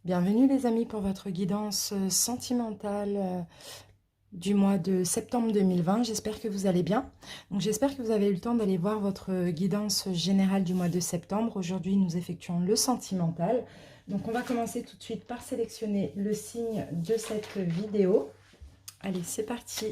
Bienvenue les amis pour votre guidance sentimentale du mois de septembre 2020. J'espère que vous allez bien. Donc j'espère que vous avez eu le temps d'aller voir votre guidance générale du mois de septembre. Aujourd'hui nous effectuons le sentimental. Donc on va commencer tout de suite par sélectionner le signe de cette vidéo. Allez, c'est parti.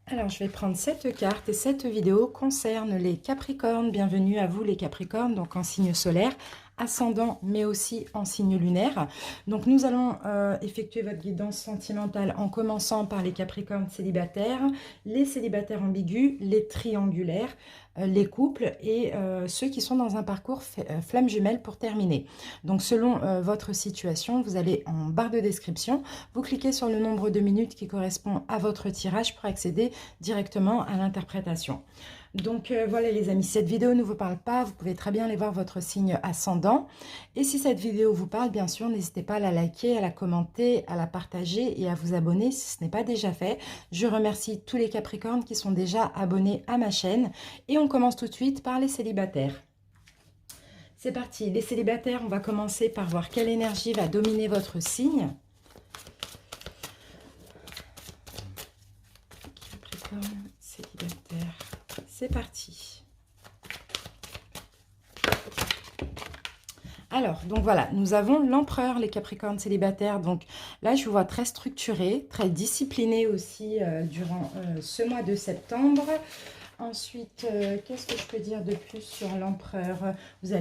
Alors, je vais prendre cette carte et cette vidéo concerne les Capricornes. Bienvenue à vous les Capricornes, donc en signe solaire, ascendant, mais aussi en signe lunaire. Donc, nous allons effectuer votre guidance sentimentale en commençant par les Capricornes célibataires, les célibataires ambigus, les triangulaires, les couples et ceux qui sont dans un parcours flamme jumelle pour terminer. Donc, selon votre situation, vous allez en barre de description, vous cliquez sur le nombre de minutes qui correspond à votre tirage pour accéder directement à l'interprétation. Donc voilà les amis, si cette vidéo ne vous parle pas, vous pouvez très bien aller voir votre signe ascendant. Et si cette vidéo vous parle, bien sûr, n'hésitez pas à la liker, à la commenter, à la partager et à vous abonner si ce n'est pas déjà fait. Je remercie tous les Capricornes qui sont déjà abonnés à ma chaîne. Et on commence tout de suite par les célibataires. C'est parti, les célibataires, on va commencer par voir quelle énergie va dominer votre signe. Capricorne, célibataire, c'est parti. Alors, donc voilà, nous avons l'empereur, les Capricornes célibataires. Donc là, je vous vois très structuré, très discipliné aussi durant ce mois de septembre. Ensuite, qu'est-ce que je peux dire de plus sur l'empereur? Vous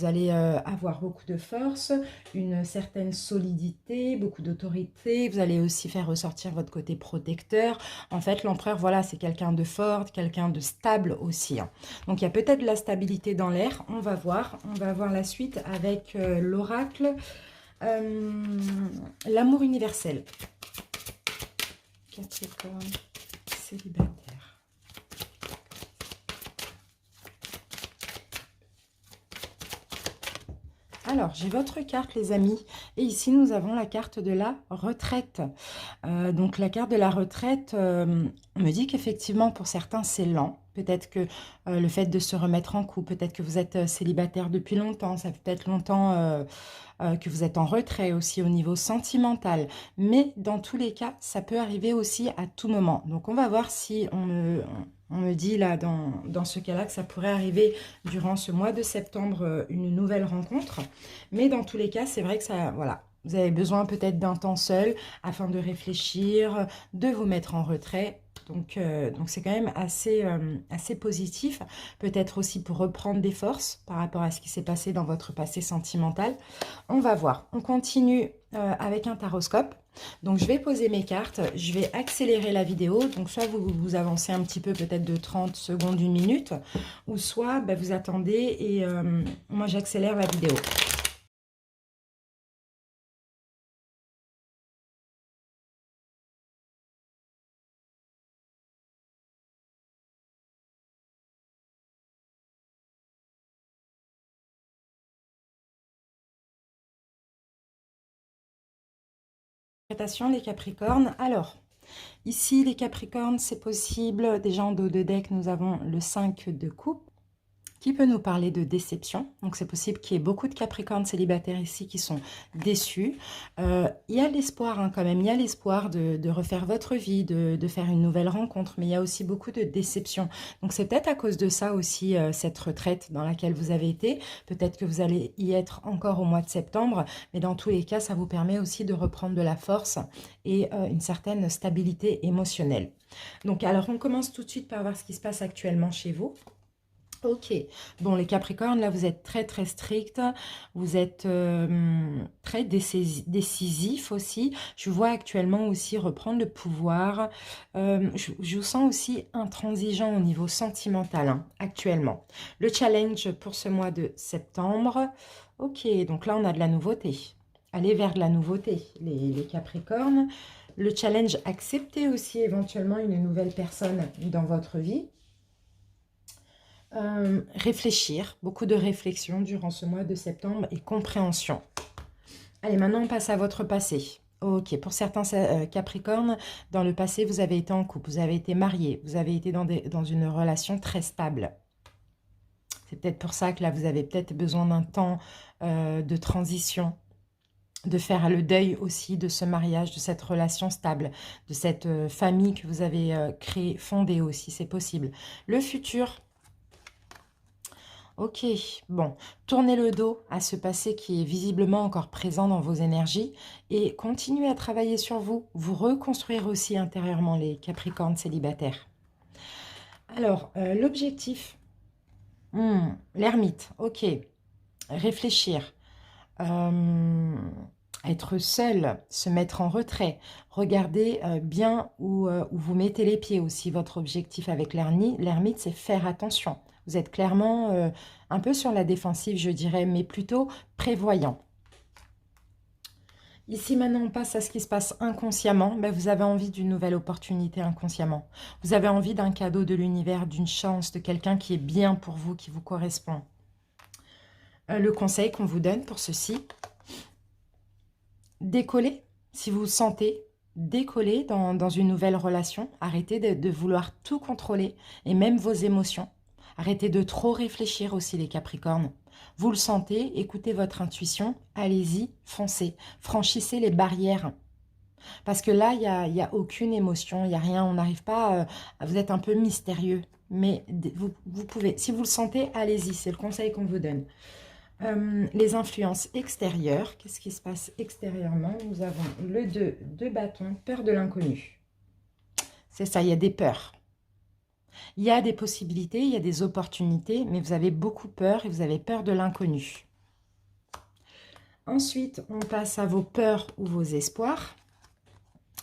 allez avoir beaucoup de force, une certaine solidité, beaucoup d'autorité. Vous allez aussi faire ressortir votre côté protecteur. En fait, l'empereur, voilà, c'est quelqu'un de fort, quelqu'un de stable aussi, hein. Donc, il y a peut-être de la stabilité dans l'air. On va voir. On va voir la suite avec l'oracle. L'amour universel. Capricorne, célibataire. Alors, j'ai votre carte, les amis. Et ici, nous avons la carte de la retraite. Donc, la carte de la retraite, on me dit qu'effectivement, pour certains, c'est lent. Peut-être que le fait de se remettre en couple, peut-être que vous êtes célibataire depuis longtemps. Ça fait peut-être longtemps que vous êtes en retrait aussi au niveau sentimental. Mais dans tous les cas, ça peut arriver aussi à tout moment. Donc, on va voir si on me dit là, dans ce cas-là, que ça pourrait arriver durant ce mois de septembre, une nouvelle rencontre. Mais dans tous les cas, c'est vrai que ça, voilà, vous avez besoin peut-être d'un temps seul afin de réfléchir, de vous mettre en retrait. Donc c'est quand même assez positif. Peut-être aussi pour reprendre des forces par rapport à ce qui s'est passé dans votre passé sentimental. On va voir. On continue avec un taroscope. Donc, je vais poser mes cartes. Je vais accélérer la vidéo. Donc, soit vous avancez un petit peu, peut-être de 30 secondes, 1 minute. Ou soit vous attendez et moi, j'accélère la vidéo. Les Capricornes. Alors, ici, les Capricornes, c'est possible. Déjà en dos de deck, nous avons le 5 de coupe, qui peut nous parler de déception. Donc, c'est possible qu'il y ait beaucoup de Capricornes célibataires ici qui sont déçus. Il y a l'espoir hein, quand même, il y a l'espoir de refaire votre vie, de faire une nouvelle rencontre, mais il y a aussi beaucoup de déception. Donc, c'est peut-être à cause de ça aussi, cette retraite dans laquelle vous avez été. Peut-être que vous allez y être encore au mois de septembre, mais dans tous les cas, ça vous permet aussi de reprendre de la force et une certaine stabilité émotionnelle. Donc, alors, on commence tout de suite par voir ce qui se passe actuellement chez vous. Ok, bon les Capricornes, là vous êtes très très strict, vous êtes très décisif aussi. Je vois actuellement aussi reprendre le pouvoir. Je vous sens aussi intransigeant au niveau sentimental hein, actuellement. Le challenge pour ce mois de septembre. Ok, donc là on a de la nouveauté. Allez vers de la nouveauté, les Capricornes. Le challenge, accepter aussi éventuellement une nouvelle personne dans votre vie. Réfléchir, beaucoup de réflexion durant ce mois de septembre et compréhension. Allez, maintenant on passe à votre passé. Ok, pour certains Capricornes, dans le passé, vous avez été en couple, vous avez été marié, vous avez été dans une relation très stable. C'est peut-être pour ça que là, vous avez peut-être besoin d'un temps de transition, de faire le deuil aussi de ce mariage, de cette relation stable, de cette famille que vous avez créée, fondée aussi, c'est possible. Le futur, ok, bon, tournez le dos à ce passé qui est visiblement encore présent dans vos énergies et continuez à travailler sur vous, vous reconstruire aussi intérieurement les Capricornes célibataires. Alors, l'objectif, l'ermite, ok, réfléchir, être seul, se mettre en retrait, regardez bien où vous mettez les pieds aussi. Votre objectif avec l'ermite, c'est faire attention. Vous êtes clairement un peu sur la défensive, je dirais, mais plutôt prévoyant. Ici, maintenant, on passe à ce qui se passe inconsciemment. Ben, vous avez envie d'une nouvelle opportunité inconsciemment. Vous avez envie d'un cadeau de l'univers, d'une chance, de quelqu'un qui est bien pour vous, qui vous correspond. Le conseil qu'on vous donne pour ceci, décoller, si vous vous sentez, décoller dans une nouvelle relation. Arrêtez de vouloir tout contrôler, et même vos émotions. Arrêtez de trop réfléchir aussi, les Capricornes. Vous le sentez, écoutez votre intuition, allez-y, foncez. Franchissez les barrières. Parce que là, il y a aucune émotion, il n'y a rien, on n'arrive pas, vous êtes un peu mystérieux. Mais vous pouvez, si vous le sentez, allez-y, c'est le conseil qu'on vous donne. Les influences extérieures, qu'est-ce qui se passe extérieurement? Nous avons le 2 de bâton, peur de l'inconnu. C'est ça, il y a des peurs. Il y a des possibilités, il y a des opportunités, mais vous avez beaucoup peur et vous avez peur de l'inconnu. Ensuite, on passe à vos peurs ou vos espoirs.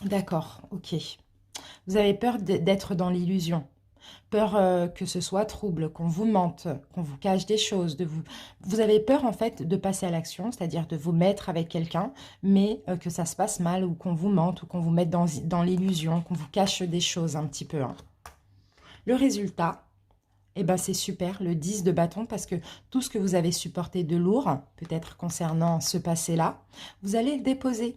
D'accord, ok. Vous avez peur d'être dans l'illusion. Peur que ce soit trouble, qu'on vous mente, qu'on vous cache des choses. Vous avez peur en fait de passer à l'action, c'est-à-dire de vous mettre avec quelqu'un, mais que ça se passe mal ou qu'on vous mente ou qu'on vous mette dans l'illusion, qu'on vous cache des choses un petit peu. Hein. Le résultat, eh ben, c'est super, le 10 de bâton, parce que tout ce que vous avez supporté de lourd, peut-être concernant ce passé-là, vous allez le déposer.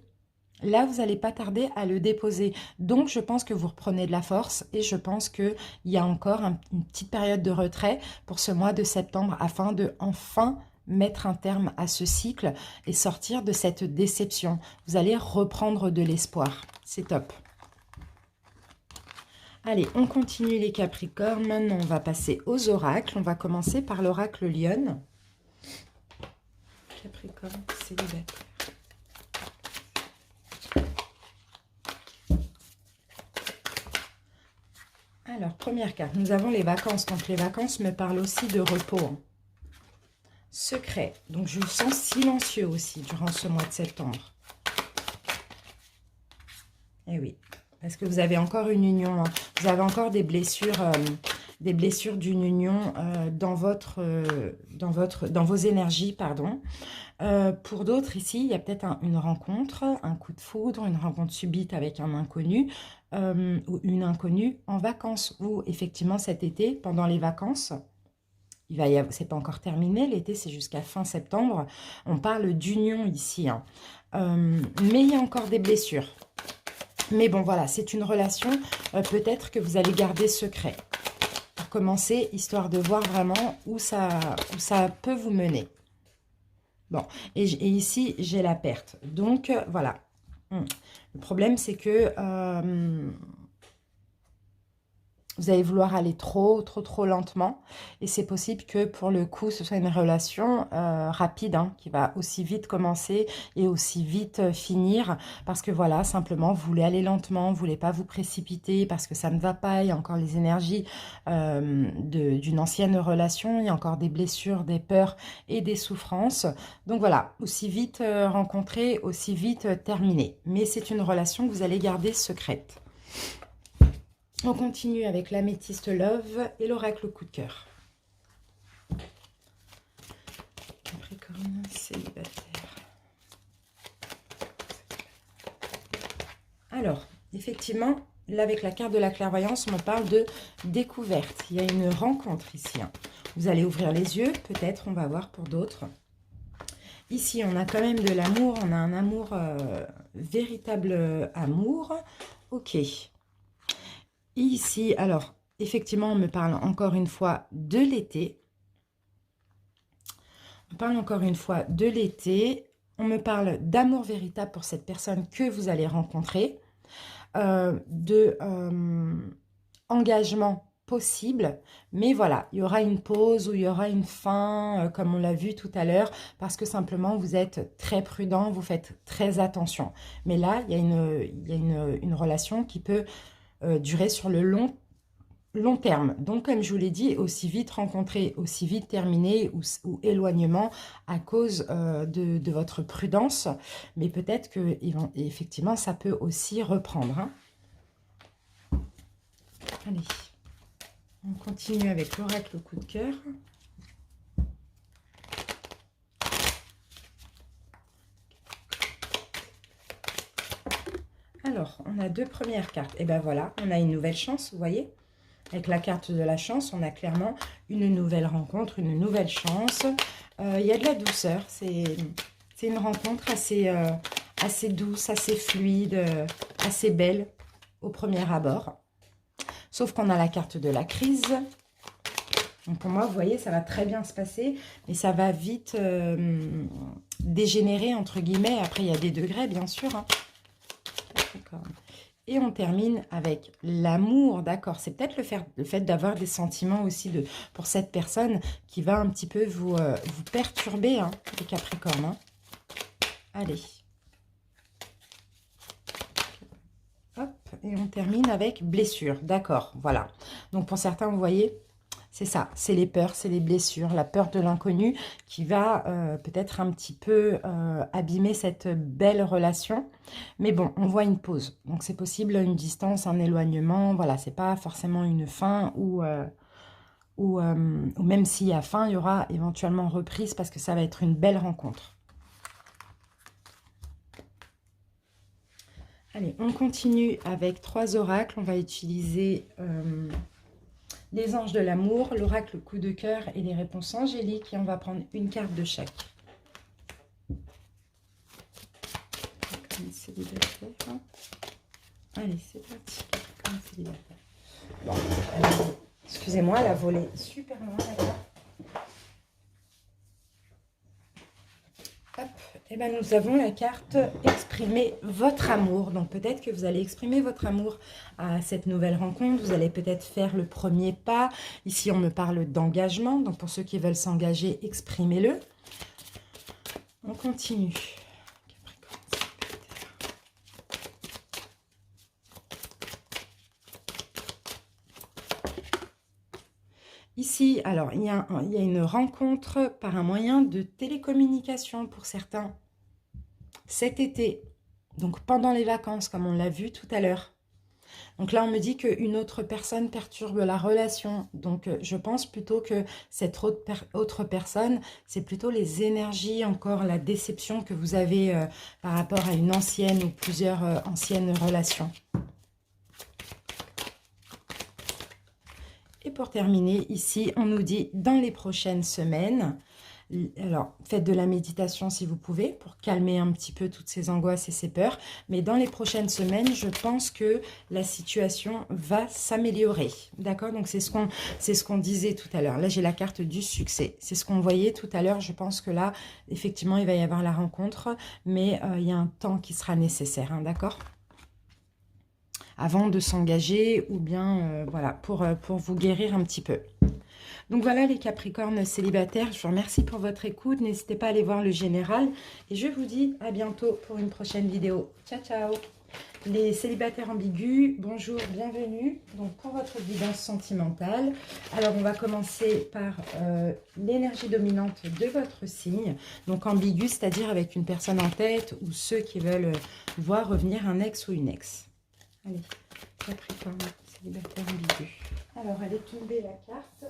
Là, vous n'allez pas tarder à le déposer. Donc, je pense que vous reprenez de la force et je pense qu'il y a encore une petite période de retrait pour ce mois de septembre afin de enfin mettre un terme à ce cycle et sortir de cette déception. Vous allez reprendre de l'espoir. C'est top. Allez, on continue les Capricornes. Maintenant, on va passer aux oracles. On va commencer par l'oracle Lionne. Capricorne célibataire. Alors, première carte, nous avons les vacances. Donc, les vacances me parlent aussi de repos. Hein. Secret. Donc, je vous sens silencieux aussi durant ce mois de septembre. Eh oui, parce que vous avez encore une union. Hein. Vous avez encore des blessures d'une union dans vos énergies, pardon. Pour d'autres, ici, il y a peut-être une rencontre, un coup de foudre, une rencontre subite avec un inconnu ou une inconnue en vacances. Ou effectivement, cet été, pendant les vacances, c'est pas encore terminé, l'été c'est jusqu'à fin septembre, on parle d'union ici. Hein. Mais il y a encore des blessures. Mais bon, voilà, c'est une relation peut-être que vous allez garder secret. Pour commencer, histoire de voir vraiment où ça peut vous mener. Bon, et ici, j'ai la perte. Donc, voilà. Le problème, c'est que vous allez vouloir aller trop lentement. Et c'est possible que, pour le coup, ce soit une relation rapide, hein, qui va aussi vite commencer et aussi vite finir. Parce que, voilà, simplement, vous voulez aller lentement, vous ne voulez pas vous précipiter parce que ça ne va pas. Il y a encore les énergies d'une ancienne relation. Il y a encore des blessures, des peurs et des souffrances. Donc, voilà, aussi vite rencontré, aussi vite terminé. Mais c'est une relation que vous allez garder secrète. On continue avec l'améthyste Love et l'oracle coup de cœur. Capricorne célibataire. Alors, effectivement, là avec la carte de la clairvoyance, on me parle de découverte. Il y a une rencontre ici. Hein. Vous allez ouvrir les yeux, peut-être, on va voir pour d'autres. Ici, on a quand même de l'amour, on a un amour, véritable amour. Ok. Ici, alors, effectivement, on me parle encore une fois de l'été. On parle encore une fois de l'été. On me parle d'amour véritable pour cette personne que vous allez rencontrer, de engagement possible, mais voilà, il y aura une pause ou il y aura une fin, comme on l'a vu tout à l'heure, parce que simplement vous êtes très prudent, vous faites très attention. Mais là, il y a une relation qui peut durer sur le long terme. Donc, comme je vous l'ai dit, aussi vite rencontré, aussi vite terminé ou éloignement à cause de votre prudence. Mais peut-être que effectivement, ça peut aussi reprendre. Hein. Allez, on continue avec l'oracle coup de cœur. Alors, on a deux premières cartes. Et ben voilà, on a une nouvelle chance, vous voyez. Avec la carte de la chance, on a clairement une nouvelle rencontre, une nouvelle chance. Il y a de la douceur. C'est une rencontre assez douce, assez fluide, assez belle au premier abord. Sauf qu'on a la carte de la crise. Donc pour moi, vous voyez, ça va très bien se passer, mais ça va vite dégénérer, entre guillemets. Après, il y a des degrés, bien sûr. Hein. Et on termine avec l'amour, d'accord. C'est peut-être le fait d'avoir des sentiments aussi pour cette personne qui va un petit peu vous perturber, hein, les Capricornes. Hein. Allez. Hop, et on termine avec blessure, d'accord, voilà. Donc pour certains, vous voyez, c'est ça, c'est les peurs, c'est les blessures, la peur de l'inconnu qui va peut-être un petit peu abîmer cette belle relation. Mais bon, on voit une pause. Donc c'est possible une distance, un éloignement. Voilà, c'est pas forcément une fin ou même s'il y a fin, il y aura éventuellement reprise parce que ça va être une belle rencontre. Allez, on continue avec trois oracles. On va utiliser... les anges de l'amour, l'oracle coup de cœur et les réponses angéliques. Et on va prendre une carte de chaque. Allez, c'est parti. Bon, excusez-moi, elle a volé super loin là-bas. Hop, et bien nous avons la carte exprimer votre amour. Donc peut-être que vous allez exprimer votre amour à cette nouvelle rencontre. Vous allez peut-être faire le premier pas. Ici, on me parle d'engagement. Donc pour ceux qui veulent s'engager, exprimez-le. On continue. Ici, alors, il y a une rencontre par un moyen de télécommunication pour certains cet été, donc pendant les vacances, comme on l'a vu tout à l'heure. Donc là, on me dit qu'une autre personne perturbe la relation. Donc, je pense plutôt que cette autre personne, c'est plutôt les énergies, encore la déception que vous avez par rapport à une ancienne ou plusieurs anciennes relations. Et pour terminer, ici, on nous dit dans les prochaines semaines, alors faites de la méditation si vous pouvez pour calmer un petit peu toutes ces angoisses et ces peurs, mais dans les prochaines semaines, je pense que la situation va s'améliorer, d'accord? Donc c'est ce qu'on disait tout à l'heure. Là, j'ai la carte du succès. C'est ce qu'on voyait tout à l'heure. Je pense que là, effectivement, il va y avoir la rencontre, mais il y a un temps qui sera nécessaire, hein, d'accord? Avant de s'engager ou bien voilà, pour vous guérir un petit peu. Donc voilà les Capricornes célibataires, je vous remercie pour votre écoute. N'hésitez pas à aller voir le général. Et je vous dis à bientôt pour une prochaine vidéo. Ciao, ciao. Les célibataires ambigus, bonjour, bienvenue. Donc pour votre guidance sentimentale, alors on va commencer par l'énergie dominante de votre signe. Donc ambigu, c'est-à-dire avec une personne en tête ou ceux qui veulent voir revenir un ex ou une ex. Allez, Capricorne, célibataire ambigu. Alors, elle est tombée la carte.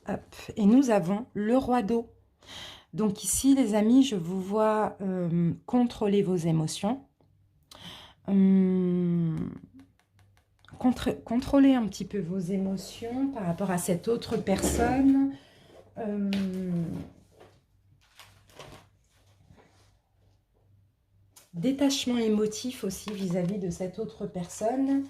Hop, et nous avons le roi d'eau. Donc ici, les amis, je vous vois contrôler vos émotions. Contrôler un petit peu vos émotions par rapport à cette autre personne. Détachement émotif aussi vis-à-vis de cette autre personne.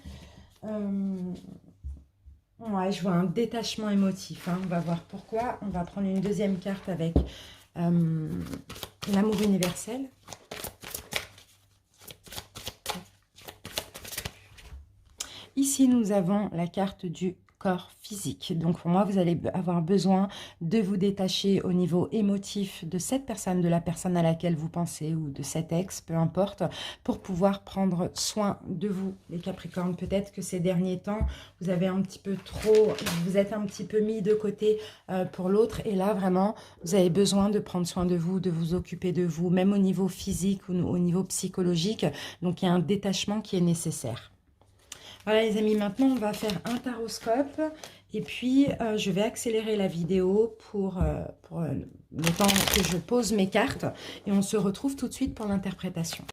On Ouais, je vois un détachement émotif, hein. On va voir pourquoi. On va prendre une deuxième carte avec l'amour universel. Ici, nous avons la carte du corps physique. Donc, pour moi, vous allez avoir besoin de vous détacher au niveau émotif de cette personne, de la personne à laquelle vous pensez ou de cet ex, peu importe, pour pouvoir prendre soin de vous, les Capricornes. Peut-être que ces derniers temps, vous avez un petit peu trop, vous êtes un petit peu mis de côté pour l'autre. Et là, vraiment, vous avez besoin de prendre soin de vous, de vous occuper de vous, même au niveau physique ou au niveau psychologique. Donc, il y a un détachement qui est nécessaire. Voilà les amis, maintenant on va faire un taroscope et puis je vais accélérer la vidéo pour le temps que je pose mes cartes et on se retrouve tout de suite pour l'interprétation.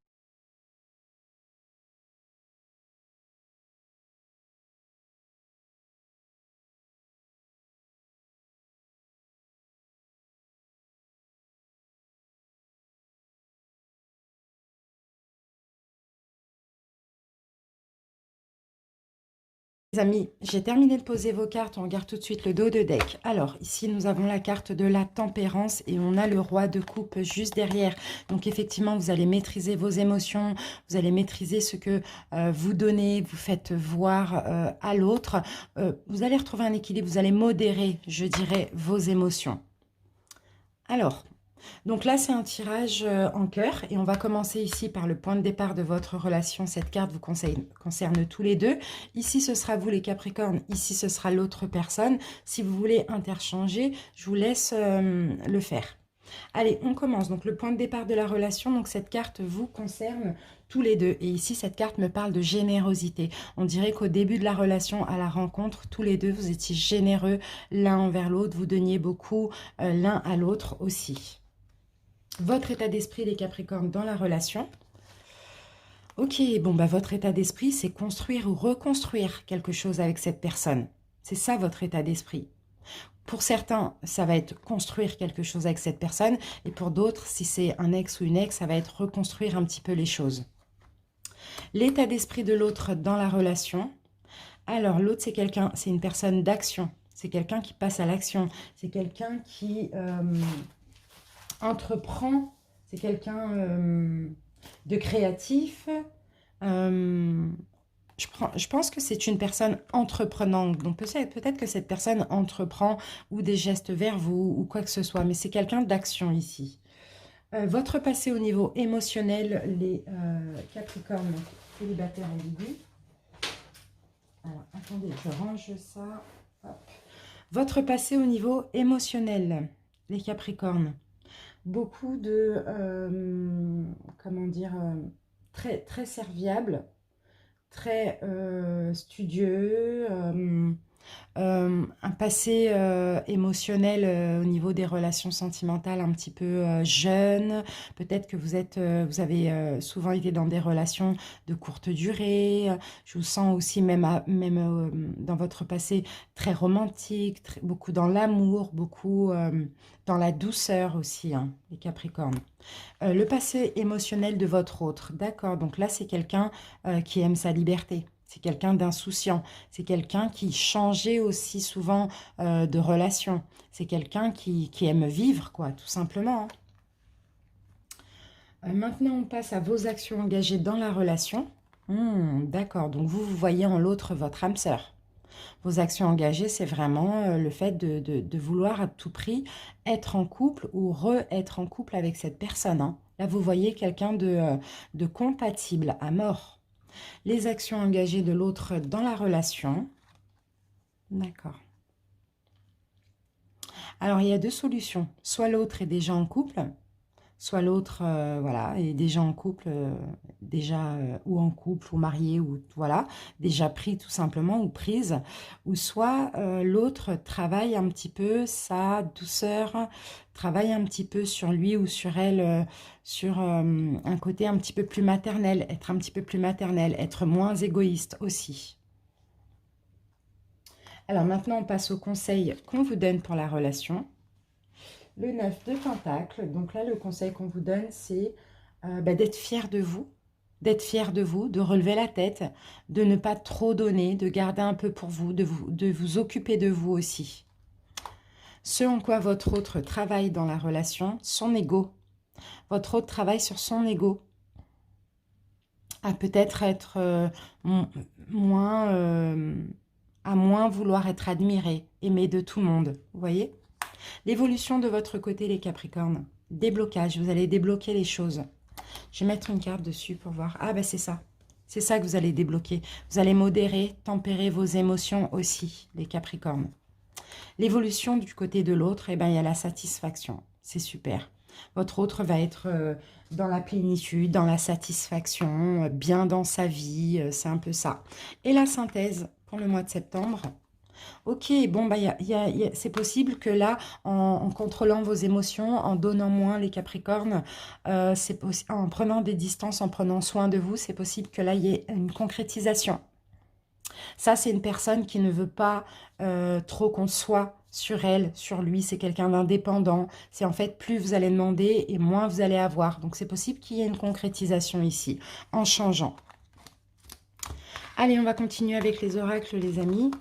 Les amis, j'ai terminé de poser vos cartes, on regarde tout de suite le dos de deck. Alors, ici, nous avons la carte de la tempérance et on a le roi de coupe juste derrière. Donc, effectivement, vous allez maîtriser vos émotions, vous allez maîtriser ce que vous donnez, vous faites voir à l'autre. Vous allez retrouver un équilibre, vous allez modérer, je dirais, vos émotions. Alors, donc là, c'est un tirage en cœur et on va commencer ici par le point de départ de votre relation. Cette carte vous concerne tous les deux. Ici, ce sera vous les Capricornes. Ici, ce sera l'autre personne. Si vous voulez interchanger, je vous laisse le faire. Allez, on commence. Donc, le point de départ de la relation. Donc, cette carte vous concerne tous les deux. Et ici, cette carte me parle de générosité. On dirait qu'au début de la relation, à la rencontre, tous les deux, vous étiez généreux l'un envers l'autre. Vous donniez beaucoup l'un à l'autre aussi. Votre état d'esprit, les Capricornes, dans la relation. Ok, bon, bah, votre état d'esprit, c'est construire ou reconstruire quelque chose avec cette personne. C'est ça, votre état d'esprit. Pour certains, ça va être construire quelque chose avec cette personne. Et pour d'autres, si c'est un ex ou une ex, ça va être reconstruire un petit peu les choses. L'état d'esprit de l'autre dans la relation. Alors, l'autre, c'est quelqu'un, c'est une personne d'action. C'est quelqu'un qui passe à l'action. C'est quelqu'un qui entreprend. C'est quelqu'un de créatif. Je pense que c'est une personne entreprenante. Donc peut-être que cette personne entreprend ou des gestes vers vous ou quoi que ce soit. Mais c'est quelqu'un d'action ici. Votre passé au niveau émotionnel, les Capricornes célibataires ambigus. Alors, attendez, je range ça. Hop. Votre passé au niveau émotionnel, les Capricornes. Beaucoup de, comment dire, très, très serviable, très studieux, un passé émotionnel au niveau des relations sentimentales un petit peu jeune. Peut-être que vous avez souvent été dans des relations de courte durée. Je vous sens aussi même dans votre passé très romantique, beaucoup dans l'amour, beaucoup dans la douceur aussi, hein, les Capricornes. Le passé émotionnel de votre autre, d'accord. Donc là, c'est quelqu'un qui aime sa liberté. C'est quelqu'un d'insouciant. C'est quelqu'un qui changeait aussi souvent de relation. C'est quelqu'un qui aime vivre, quoi, tout simplement. Maintenant, on passe à vos actions engagées dans la relation. D'accord, donc vous voyez en l'autre votre âme sœur. Vos actions engagées, c'est vraiment le fait de vouloir à tout prix être en couple ou re-être en couple avec cette personne, hein. Là, vous voyez quelqu'un de compatible à mort. Les actions engagées de l'autre dans la relation. D'accord. Alors, il y a deux solutions. Soit l'autre est déjà en couple, soit l'autre voilà, est déjà en couple, ou en couple, ou marié, ou voilà, déjà pris tout simplement, ou prise. Ou soit l'autre travaille un petit peu sa douceur, travaille un petit peu sur lui ou sur elle, sur un côté un petit peu plus maternel, être un petit peu plus maternel, être moins égoïste aussi. Alors maintenant, on passe au conseil qu'on vous donne pour la relation. Le 9 de Pentacle, donc là, le conseil qu'on vous donne, c'est d'être fier de vous, d'être fier de vous, de relever la tête, de ne pas trop donner, de garder un peu pour vous, de vous occuper de vous aussi. Ce en quoi votre autre travaille dans la relation, son ego. Votre autre travaille sur son ego. À peut-être être, à moins vouloir être admiré, aimé de tout le monde. Vous voyez? L'évolution de votre côté, les Capricornes. Déblocage, vous allez débloquer les choses. Je vais mettre une carte dessus pour voir. Ah ben c'est ça. C'est ça que vous allez débloquer. Vous allez modérer, tempérer vos émotions aussi, les Capricornes. L'évolution du côté de l'autre, eh ben, il y a la satisfaction. C'est super. Votre autre va être dans la plénitude, dans la satisfaction, bien dans sa vie. C'est un peu ça. Et la synthèse pour le mois de septembre. Ok, bon, bah, c'est possible que là, en contrôlant vos émotions, en donnant moins les Capricornes, en prenant des distances, en prenant soin de vous, c'est possible que là, il y ait une concrétisation. Ça, c'est une personne qui ne veut pas trop qu'on soit sur elle, sur lui. C'est quelqu'un d'indépendant. C'est en fait, plus vous allez demander et moins vous allez avoir. Donc, c'est possible qu'il y ait une concrétisation ici, en changeant. Allez, on va continuer avec les oracles, les amis.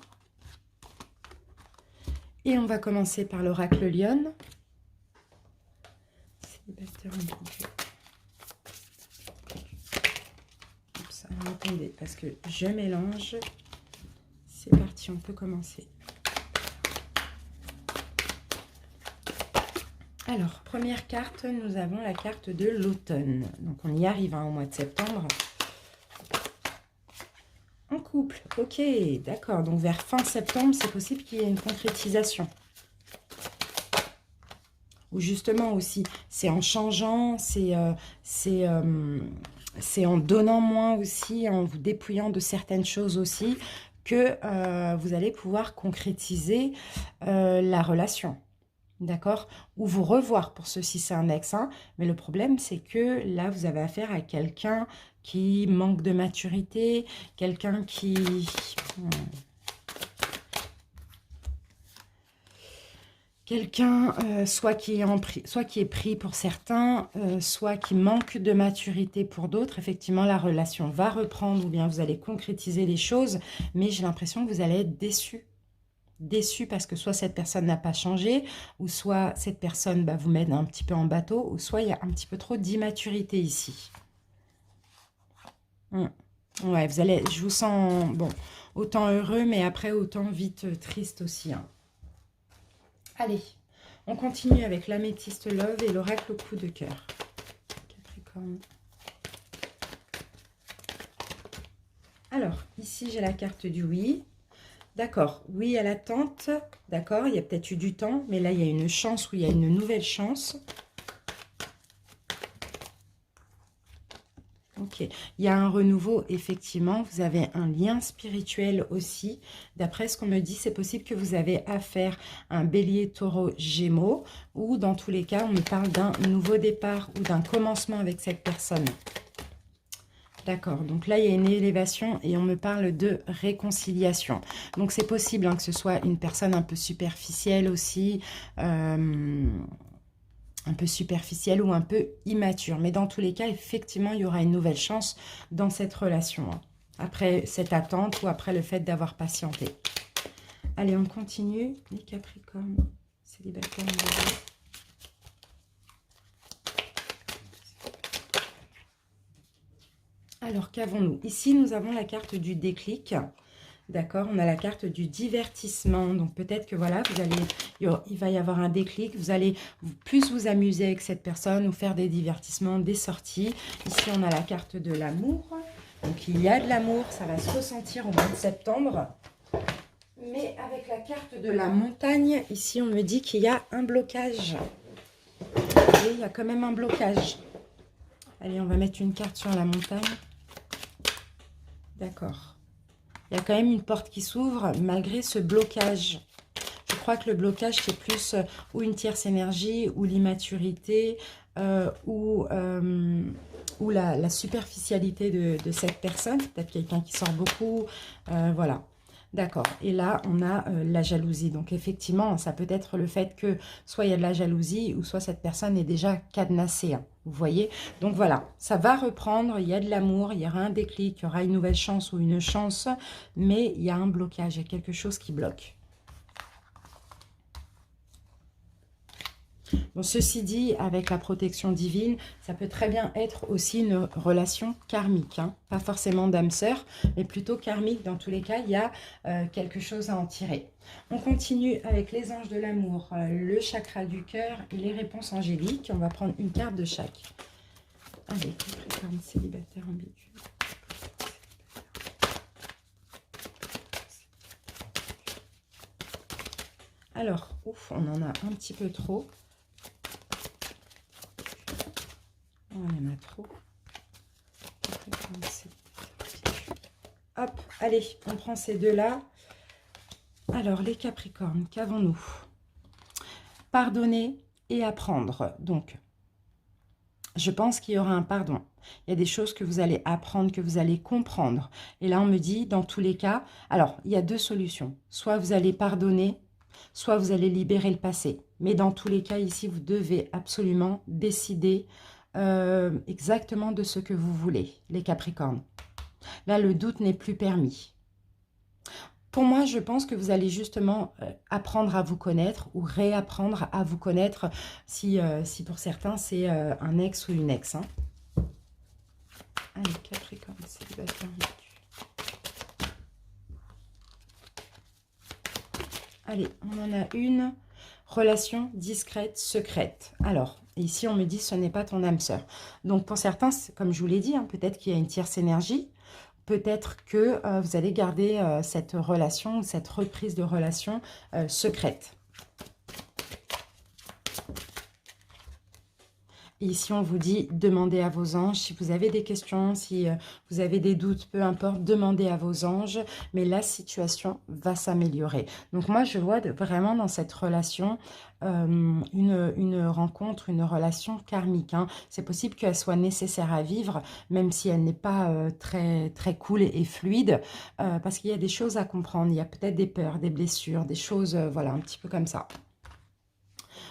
Et on va commencer par l'oracle Lionne. Célibataire en couple. Oups, alors attendez, parce que je mélange. C'est parti, on peut commencer. Alors, première carte, nous avons la carte de l'automne. Donc, on y arrive au mois de septembre. En couple, ok, d'accord. Donc, vers fin septembre, c'est possible qu'il y ait une concrétisation. Ou justement aussi, c'est en changeant, c'est en donnant moins aussi, en vous dépouillant de certaines choses aussi, que vous allez pouvoir concrétiser la relation. D'accord? Ou vous revoir, pour ceux-ci c'est un ex, hein. Mais le problème c'est que là vous avez affaire à quelqu'un qui manque de maturité, quelqu'un qui... Quelqu'un soit qui est pris pour certains, soit qui manque de maturité pour d'autres. Effectivement, la relation va reprendre ou bien vous allez concrétiser les choses, mais j'ai l'impression que vous allez être déçus. Déçu parce que soit cette personne n'a pas changé, ou soit cette personne vous mène un petit peu en bateau, ou soit il y a un petit peu trop d'immaturité ici. Ouais, je vous sens, bon, autant heureux, mais après autant vite triste aussi. Hein. Allez, on continue avec l'améthyste love et l'oracle au coup de cœur. Capricorne. Alors, ici j'ai la carte du oui. D'accord, oui à l'attente, d'accord, il y a peut-être eu du temps, mais là il y a une chance ou il y a une nouvelle chance. Ok, il y a un renouveau, effectivement, vous avez un lien spirituel aussi. D'après ce qu'on me dit, c'est possible que vous avez affaire à un bélier, taureau, gémeaux, ou dans tous les cas, on me parle d'un nouveau départ ou d'un commencement avec cette personne. D'accord, donc là, il y a une élévation et on me parle de réconciliation. Donc, c'est possible hein, que ce soit une personne un peu superficielle aussi, un peu superficielle ou un peu immature. Mais dans tous les cas, effectivement, il y aura une nouvelle chance dans cette relation. Hein, après cette attente ou après le fait d'avoir patienté. Allez, on continue. Les Capricornes, célibataires. Alors, qu'avons-nous? Ici, nous avons la carte du déclic. D'accord, on a la carte du divertissement. Donc, peut-être que voilà, il va y avoir un déclic. Vous allez plus vous amuser avec cette personne ou faire des divertissements, des sorties. Ici, on a la carte de l'amour. Donc, il y a de l'amour. Ça va se ressentir au mois de septembre. Mais avec la carte de la montagne, ici, on me dit qu'il y a un blocage. Et il y a quand même un blocage. Allez, on va mettre une carte sur la montagne. D'accord. Il y a quand même une porte qui s'ouvre malgré ce blocage. Je crois que le blocage, c'est plus ou une tierce énergie, ou l'immaturité, ou la superficialité de cette personne. Peut-être quelqu'un qui sort beaucoup. Voilà. D'accord. Et là, on a la jalousie. Donc, effectivement, ça peut être le fait que soit il y a de la jalousie ou soit cette personne est déjà cadenassée. Hein, vous voyez? Donc, voilà. Ça va reprendre. Il y a de l'amour. Il y aura un déclic. Il y aura une nouvelle chance ou une chance. Mais il y a un blocage. Il y a quelque chose qui bloque. Bon, ceci dit, avec la protection divine, ça peut très bien être aussi une relation karmique. Hein. Pas forcément d'âme-sœur, mais plutôt karmique. Dans tous les cas, il y a quelque chose à en tirer. On continue avec les anges de l'amour, le chakra du cœur et les réponses angéliques. On va prendre une carte de chaque. Allez, Capricorne, célibataire ambigu. Alors, ouf, on en a un petit peu trop. Oh, il y en a trop. Hop, allez, on prend ces deux-là. Alors, les Capricornes, qu'avons-nous? Pardonner et apprendre. Donc, je pense qu'il y aura un pardon. Il y a des choses que vous allez apprendre, que vous allez comprendre. Et là, on me dit, dans tous les cas, alors, il y a deux solutions. Soit vous allez pardonner, soit vous allez libérer le passé. Mais dans tous les cas, ici, vous devez absolument décider exactement de ce que vous voulez, les Capricornes. Là, le doute n'est plus permis. Pour moi, je pense que vous allez justement apprendre à vous connaître ou réapprendre à vous connaître si pour certains, c'est un ex ou une ex. Hein. Allez, Capricorne, célibataire. Allez, on en a une. Relation discrète, secrète. Alors, ici, on me dit ce n'est pas ton âme sœur. Donc, pour certains, comme je vous l'ai dit, hein, peut-être qu'il y a une tierce énergie. Peut-être que vous allez garder cette relation, cette reprise de relation secrète. Et ici, on vous dit, demandez à vos anges. Si vous avez des questions, si vous avez des doutes, peu importe, demandez à vos anges. Mais la situation va s'améliorer. Donc moi, je vois vraiment dans cette relation une rencontre, une relation karmique. Hein. C'est possible qu'elle soit nécessaire à vivre, même si elle n'est pas très, très cool et fluide. Parce qu'il y a des choses à comprendre. Il y a peut-être des peurs, des blessures, des choses, voilà, un petit peu comme ça.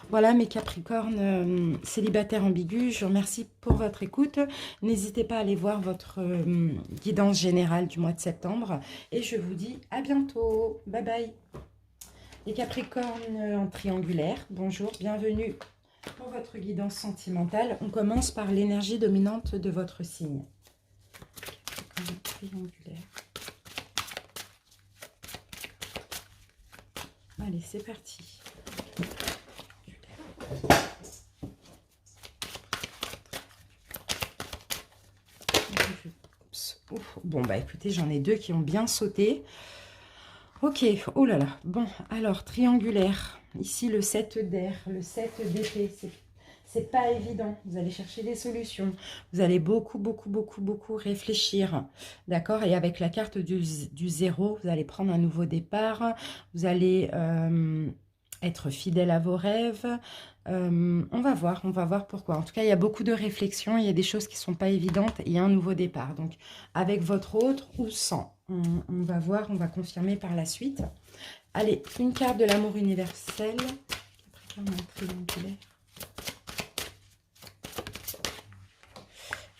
Voilà mes Capricornes célibataires ambigus, je vous remercie pour votre écoute. N'hésitez pas à aller voir votre guidance générale du mois de septembre. Et je vous dis à bientôt. Bye bye. Les Capricornes en triangulaire, bonjour, bienvenue pour votre guidance sentimentale. On commence par l'énergie dominante de votre signe. Capricorne triangulaire. Allez, c'est parti. Ouf. Bon, bah écoutez, j'en ai deux qui ont bien sauté. Ok, oh là là. Bon, alors, triangulaire. Ici, le 7 d'air, le 7 d'épée. C'est pas évident. Vous allez chercher des solutions. Vous allez beaucoup réfléchir. D'accord? Et avec la carte du 0, vous allez prendre un nouveau départ. Vous allez être fidèle à vos rêves. On va voir pourquoi. En tout cas, il y a beaucoup de réflexions. Il y a des choses qui ne sont pas évidentes. Il y a un nouveau départ. Donc, avec votre autre ou sans. On va voir, on va confirmer par la suite. Allez, une carte de l'amour universel. Capricorne triangulaire.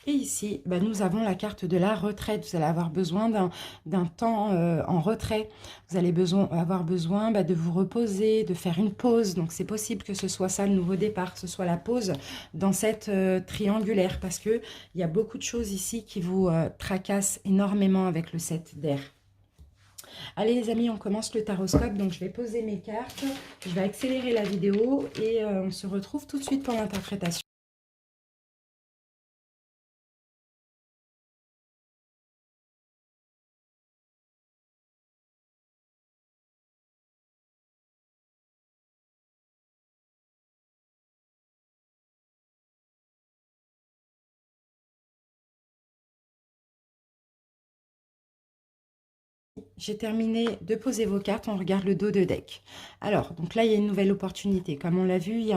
Et ici, bah, nous avons la carte de la retraite. Vous allez avoir besoin d'un temps en retrait. Vous allez avoir besoin de vous reposer, de faire une pause. Donc, c'est possible que ce soit ça le nouveau départ, que ce soit la pause dans cette triangulaire. Parce qu'il y a beaucoup de choses ici qui vous tracassent énormément avec le 7 d'air. Allez les amis, on commence le taroscope. Donc, je vais poser mes cartes. Je vais accélérer la vidéo et on se retrouve tout de suite pour l'interprétation. j'ai terminé de poser vos cartes, on regarde le dos de deck. Alors, donc là, il y a une nouvelle opportunité. Comme on l'a vu, il y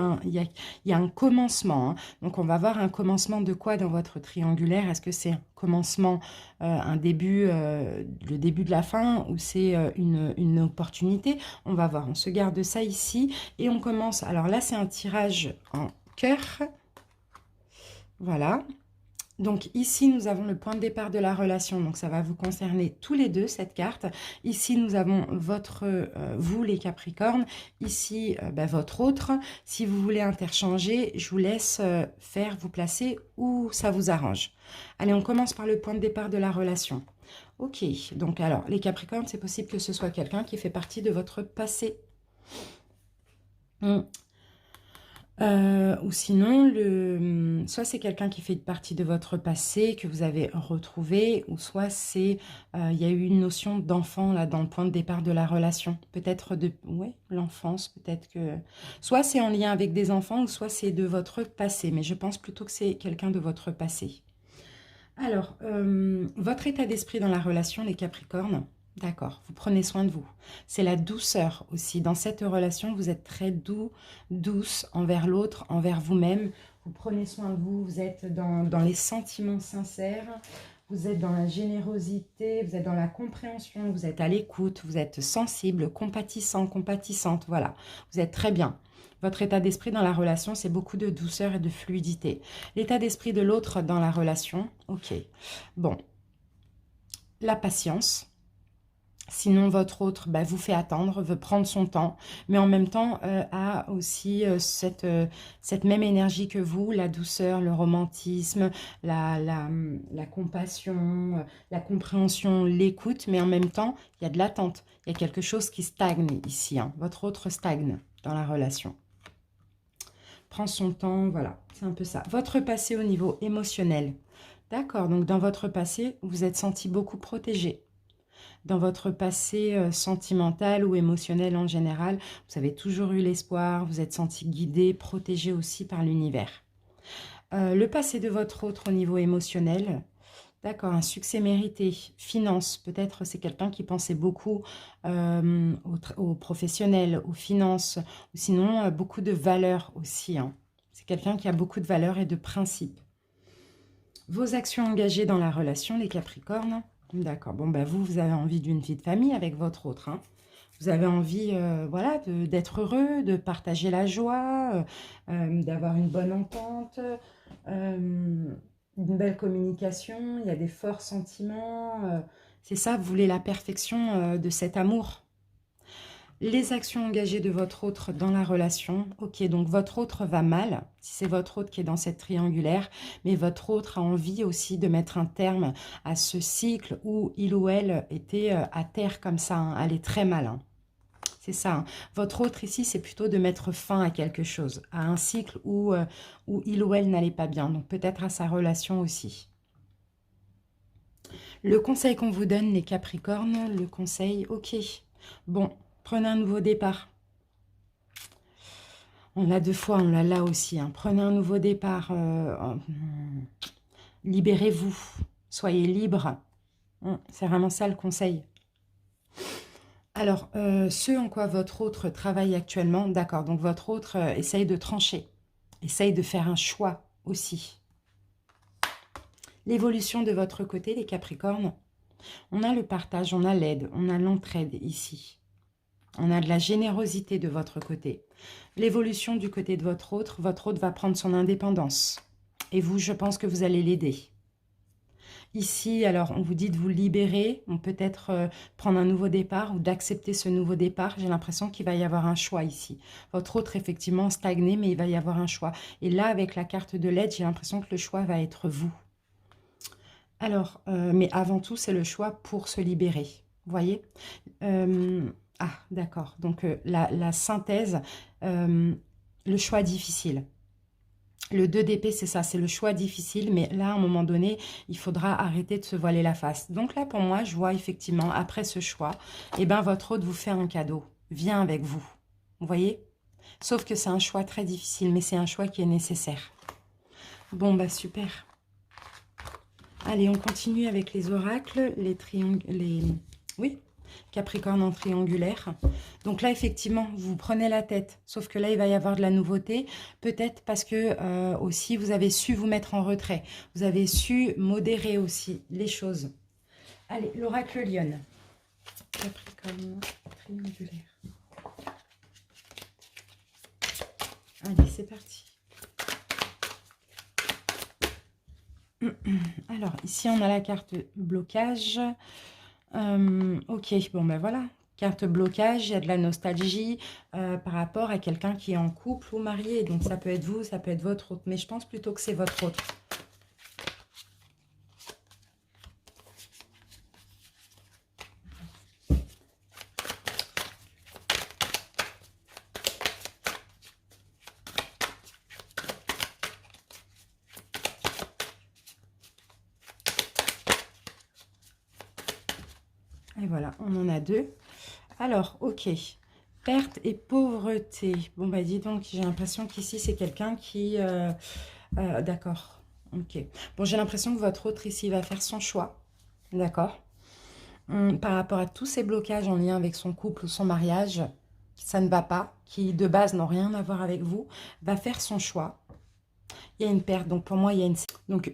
a un commencement, hein. Donc, on va voir un commencement de quoi dans votre triangulaire? Est-ce que c'est un commencement, un début, le début de la fin, ou c'est une opportunité? On va voir, on se garde ça ici et on commence. Alors là, c'est un tirage en cœur. Voilà. Donc ici, nous avons le point de départ de la relation. Donc ça va vous concerner tous les deux, cette carte. Ici, nous avons vous les Capricornes. Ici, votre autre. Si vous voulez interchanger, je vous laisse faire, vous placer où ça vous arrange. Allez, on commence par le point de départ de la relation. Ok, donc alors, les Capricornes, c'est possible que ce soit quelqu'un qui fait partie de votre passé. Ou sinon, soit c'est quelqu'un qui fait partie de votre passé, que vous avez retrouvé, ou soit c'est, il y a eu une notion d'enfant là dans le point de départ de la relation. Peut-être ouais, l'enfance, peut-être que... Soit c'est en lien avec des enfants, ou soit c'est de votre passé, mais je pense plutôt que c'est quelqu'un de votre passé. Alors, votre état d'esprit dans la relation, les Capricornes, d'accord, vous prenez soin de vous. C'est la douceur aussi. Dans cette relation, vous êtes très douce envers l'autre, envers vous-même. Vous prenez soin de vous, vous êtes dans les sentiments sincères, vous êtes dans la générosité, vous êtes dans la compréhension, vous êtes à l'écoute, vous êtes sensible, compatissant, compatissante, voilà. Vous êtes très bien. Votre état d'esprit dans la relation, c'est beaucoup de douceur et de fluidité. L'état d'esprit de l'autre dans la relation, ok. Bon, la patience. Sinon, votre autre vous fait attendre, veut prendre son temps, mais en même temps a aussi cette même énergie que vous, la douceur, le romantisme, la compassion, la compréhension, l'écoute, mais en même temps, il y a de l'attente. Il y a quelque chose qui stagne ici, hein. Votre autre stagne dans la relation. Prend son temps, voilà, c'est un peu ça. Votre passé au niveau émotionnel. D'accord, donc dans votre passé, vous êtes senti beaucoup protégé. Dans votre passé sentimental ou émotionnel en général, vous avez toujours eu l'espoir, vous êtes senti guidé, protégé aussi par l'univers. Le passé de votre autre au niveau émotionnel, d'accord, un succès mérité, finance, peut-être c'est quelqu'un qui pensait beaucoup aux professionnels, aux finances, ou sinon beaucoup de valeurs aussi, hein. C'est quelqu'un qui a beaucoup de valeurs et de principes. Vos actions engagées dans la relation, les Capricornes. D'accord, bon, vous avez envie d'une vie de famille avec votre autre, hein. Vous avez envie, voilà, d'être heureux, de partager la joie, d'avoir une bonne entente, une belle communication, il y a des forts sentiments. C'est ça, vous voulez la perfection de cet amour. Les actions engagées de votre autre dans la relation. Ok, donc votre autre va mal, si c'est votre autre qui est dans cette triangulaire, mais votre autre a envie aussi de mettre un terme à ce cycle où il ou elle était à terre comme ça, hein. Elle est très mal, hein. C'est ça, hein. Votre autre ici, c'est plutôt de mettre fin à quelque chose, à un cycle où il ou elle n'allait pas bien, donc peut-être à sa relation aussi. Le conseil qu'on vous donne, les Capricornes, le conseil, ok, bon, prenez un nouveau départ. On l'a deux fois, on l'a là aussi, hein. Prenez un nouveau départ. Libérez-vous. Soyez libre. C'est vraiment ça le conseil. Alors, ce en quoi votre autre travaille actuellement, d'accord, donc votre autre essaye de trancher. Essaye de faire un choix aussi. L'évolution de votre côté, les Capricornes, on a le partage, on a l'aide, on a l'entraide ici. On a de la générosité de votre côté. L'évolution du côté de votre autre va prendre son indépendance. Et vous, je pense que vous allez l'aider. Ici, alors, on vous dit de vous libérer, on peut-être prendre un nouveau départ ou d'accepter ce nouveau départ. J'ai l'impression qu'il va y avoir un choix ici. Votre autre, effectivement, stagné, mais il va y avoir un choix. Et là, avec la carte de l'aide, j'ai l'impression que le choix va être vous. Alors, mais avant tout, c'est le choix pour se libérer. Vous voyez ah, d'accord. Donc, la synthèse, le choix difficile. Le 2 d'épée, c'est ça, c'est le choix difficile. Mais là, à un moment donné, il faudra arrêter de se voiler la face. Donc là, pour moi, je vois effectivement, après ce choix, votre hôte vous fait un cadeau. Vient avec vous. Vous voyez? Sauf que c'est un choix très difficile, mais c'est un choix qui est nécessaire. Bon, super. Allez, on continue avec les oracles, les triangles, oui. Capricorne en triangulaire. Donc là, effectivement, vous prenez la tête. Sauf que là, il va y avoir de la nouveauté. Peut-être parce que aussi, vous avez su vous mettre en retrait. Vous avez su modérer aussi les choses. Allez, l'oracle Lionne. Capricorne triangulaire. Allez, c'est parti. Alors, ici, on a la carte blocage. Ok, bon, ben voilà. Carte blocage, il y a de la nostalgie par rapport à quelqu'un qui est en couple ou marié. Donc, ça peut être vous, ça peut être votre autre. Mais je pense plutôt que c'est votre autre. Et voilà, on en a deux. Alors, ok. Perte et pauvreté. Bon, bah dis donc, j'ai l'impression qu'ici, c'est quelqu'un qui... d'accord. Ok. Bon, j'ai l'impression que votre autre ici va faire son choix. D'accord. Par rapport à tous ces blocages en lien avec son couple ou son mariage, ça ne va pas, qui de base n'ont rien à voir avec vous, va faire son choix. Il y a une perte, donc pour moi, il y a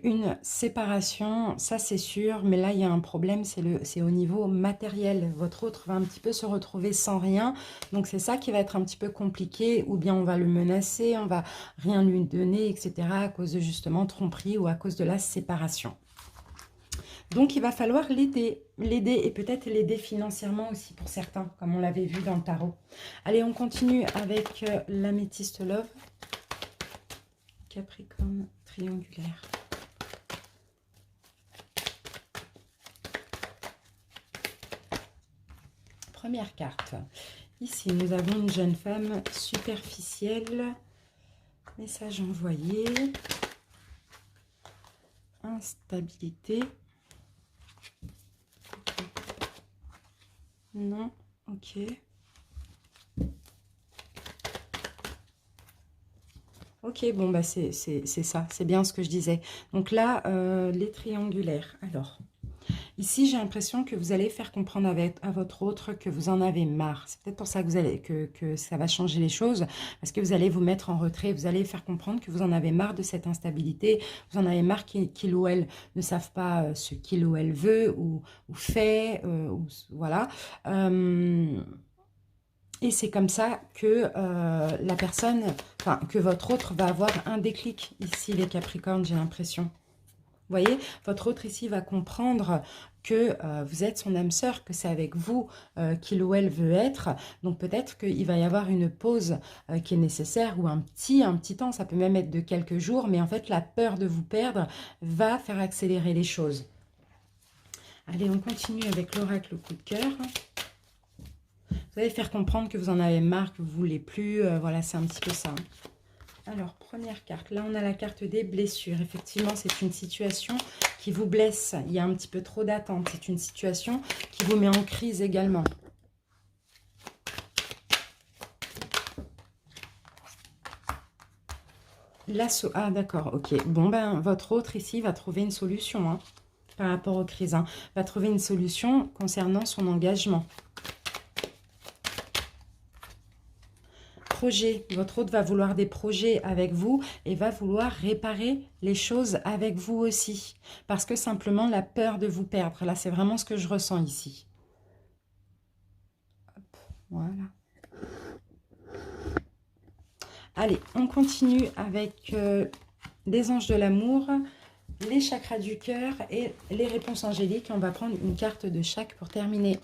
une séparation, ça c'est sûr, mais là, il y a un problème, c'est au niveau matériel. Votre autre va un petit peu se retrouver sans rien, donc c'est ça qui va être un petit peu compliqué, ou bien on va le menacer, on va rien lui donner, etc., à cause de justement tromperie ou à cause de la séparation. Donc, il va falloir l'aider et peut-être l'aider financièrement aussi pour certains, comme on l'avait vu dans le tarot. Allez, on continue avec l'améthyste love. Capricorne triangulaire. Première carte. Ici, nous avons une jeune femme superficielle. Message envoyé. Instabilité. Non, ok. Ok, bon, bah c'est ça, c'est bien ce que je disais. Donc là, les triangulaires. Alors, ici, j'ai l'impression que vous allez faire comprendre à votre autre que vous en avez marre. C'est peut-être pour ça que ça va changer les choses, parce que vous allez vous mettre en retrait, vous allez faire comprendre que vous en avez marre de cette instabilité, vous en avez marre qu'il ou elle ne savent pas ce qu'il ou elle veut ou fait, voilà. Et c'est comme ça que la personne, enfin, que votre autre va avoir un déclic ici, les Capricornes, j'ai l'impression. Vous voyez, votre autre ici va comprendre que vous êtes son âme sœur, que c'est avec vous qu'il ou elle veut être. Donc peut-être qu'il va y avoir une pause qui est nécessaire ou un petit temps, ça peut même être de quelques jours, mais en fait la peur de vous perdre va faire accélérer les choses. Allez, on continue avec l'oracle coup de cœur. Vous allez faire comprendre que vous en avez marre, que vous ne voulez plus. Voilà, c'est un petit peu ça. Alors, première carte. Là, on a la carte des blessures. Effectivement, c'est une situation qui vous blesse. Il y a un petit peu trop d'attente. C'est une situation qui vous met en crise également. L'assaut. Ah, d'accord. Ok. Bon, ben, votre autre ici va trouver une solution hein, par rapport aux crises. Hein. Va trouver une solution concernant son engagement. Projet. Votre autre va vouloir des projets avec vous et va vouloir réparer les choses avec vous aussi. Parce que simplement la peur de vous perdre. Là, c'est vraiment ce que je ressens ici. Hop, voilà. Allez, on continue avec les anges de l'amour, les chakras du cœur et les réponses angéliques. On va prendre une carte de chaque pour terminer.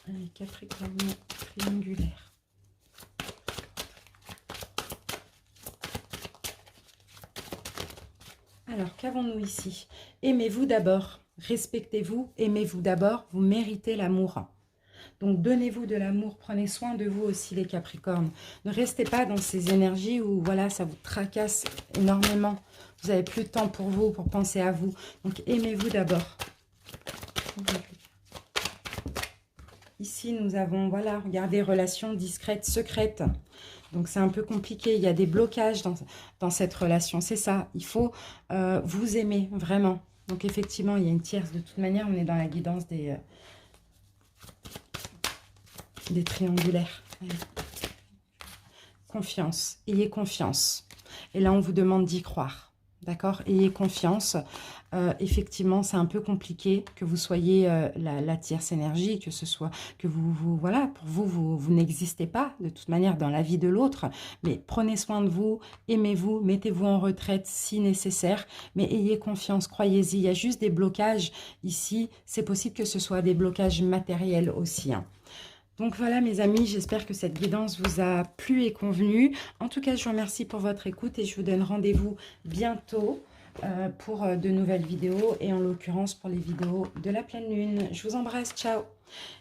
Allez, Capricorne triangulaire. Alors, qu'avons-nous ici? Aimez-vous d'abord, respectez-vous, aimez-vous d'abord, vous méritez l'amour. Donc, donnez-vous de l'amour, prenez soin de vous aussi les Capricornes. Ne restez pas dans ces énergies où voilà, ça vous tracasse énormément. Vous n'avez plus de temps pour vous, pour penser à vous. Donc, aimez-vous d'abord. Ici, nous avons, voilà, regardez, relations discrètes, secrètes. Donc, c'est un peu compliqué. Il y a des blocages dans cette relation. C'est ça. Il faut vous aimer, vraiment. Donc effectivement, il y a une tierce. De toute manière, on est dans la guidance des triangulaires. Allez. Confiance. Ayez confiance. Et là, on vous demande d'y croire. D'accord? Ayez confiance. Effectivement, c'est un peu compliqué que vous soyez la tierce énergie, que ce soit que voilà, pour vous, vous n'existez pas de toute manière dans la vie de l'autre. Mais prenez soin de vous, aimez-vous, mettez-vous en retraite si nécessaire. Mais ayez confiance, croyez-y. Il y a juste des blocages ici. C'est possible que ce soit des blocages matériels aussi, hein. Donc voilà mes amis, j'espère que cette guidance vous a plu et convenu. En tout cas, je vous remercie pour votre écoute et je vous donne rendez-vous bientôt pour de nouvelles vidéos et en l'occurrence pour les vidéos de la pleine lune. Je vous embrasse, ciao.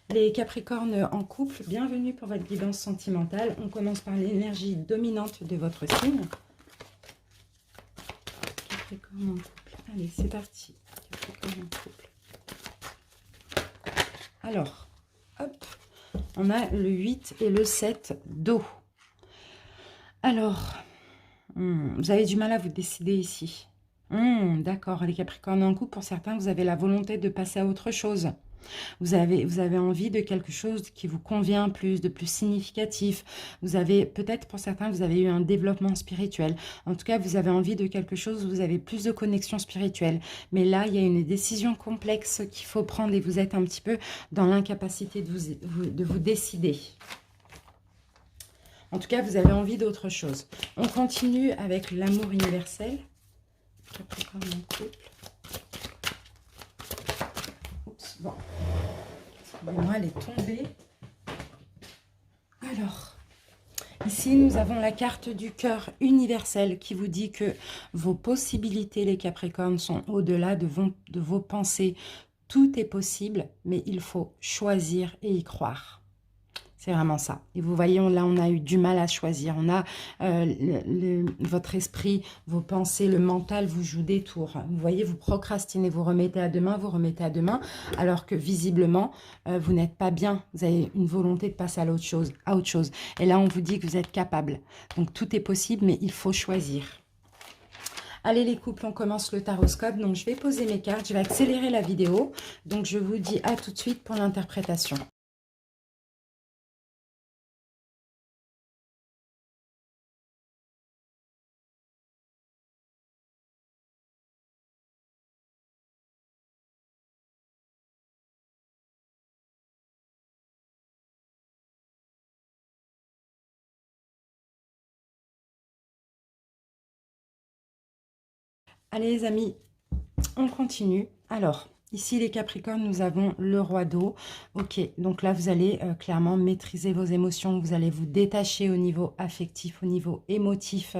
Les Capricornes en couple, bienvenue pour votre guidance sentimentale. On commence par l'énergie dominante de votre signe. Capricorne en couple, allez c'est parti. Capricorne en couple. Alors, hop. On a le 8 et le 7 d'eau. Alors, vous avez du mal à vous décider ici. D'accord, les Capricornes en couple, pour certains, vous avez la volonté de passer à autre chose. Vous avez envie de quelque chose qui vous convient plus, de plus significatif. Vous avez, peut-être pour certains, vous avez eu un développement spirituel. En tout cas, vous avez envie de quelque chose où vous avez plus de connexion spirituelle. Mais là, il y a une décision complexe qu'il faut prendre et vous êtes un petit peu dans l'incapacité de vous décider. En tout cas, vous avez envie d'autre chose. On continue avec l'amour universel. Capricorne en couple. Bon, excusez-moi, elle est tombée. Alors, ici, nous avons la carte du cœur universel qui vous dit que vos possibilités, les Capricornes, sont au-delà de vos pensées. Tout est possible, mais il faut choisir et y croire. C'est vraiment ça. Et vous voyez, là, on a eu du mal à choisir. On a votre esprit, vos pensées, le mental vous joue des tours. Vous voyez, vous procrastinez, vous remettez à demain, alors que visiblement, vous n'êtes pas bien. Vous avez une volonté de passer à autre chose. Et là, on vous dit que vous êtes capable. Donc, tout est possible, mais il faut choisir. Allez les couples, on commence le taroscope. Donc, je vais poser mes cartes, je vais accélérer la vidéo. Donc, je vous dis à tout de suite pour l'interprétation. Allez les amis, on continue. Alors, ici les Capricornes, nous avons le roi d'eau. Ok, donc là vous allez clairement maîtriser vos émotions. Vous allez vous détacher au niveau affectif, au niveau émotif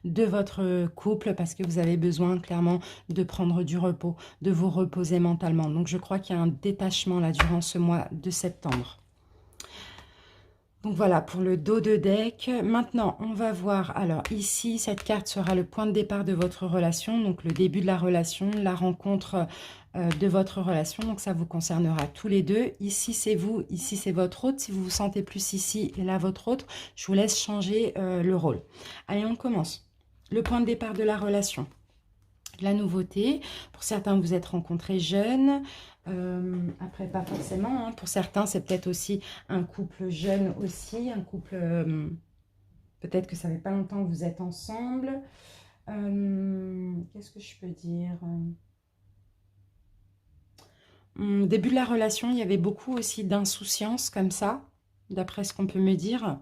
de votre couple parce que vous avez besoin clairement de prendre du repos, de vous reposer mentalement. Donc je crois qu'il y a un détachement là durant ce mois de septembre. Donc voilà pour le dos de deck. Maintenant, on va voir. Alors ici, cette carte sera le point de départ de votre relation. Donc le début de la relation, la rencontre de votre relation. Donc ça vous concernera tous les deux. Ici, c'est vous. Ici, c'est votre hôte. Si vous vous sentez plus ici et là, votre hôte, je vous laisse changer le rôle. Allez, on commence. Le point de départ de la relation. La nouveauté, pour certains vous êtes rencontrés jeunes, après pas forcément, hein. Pour certains c'est peut-être aussi un couple jeune aussi, un couple, peut-être que ça fait pas longtemps que vous êtes ensemble. Qu'est-ce que je peux dire? Début de la relation, il y avait beaucoup aussi d'insouciance comme ça, d'après ce qu'on peut me dire.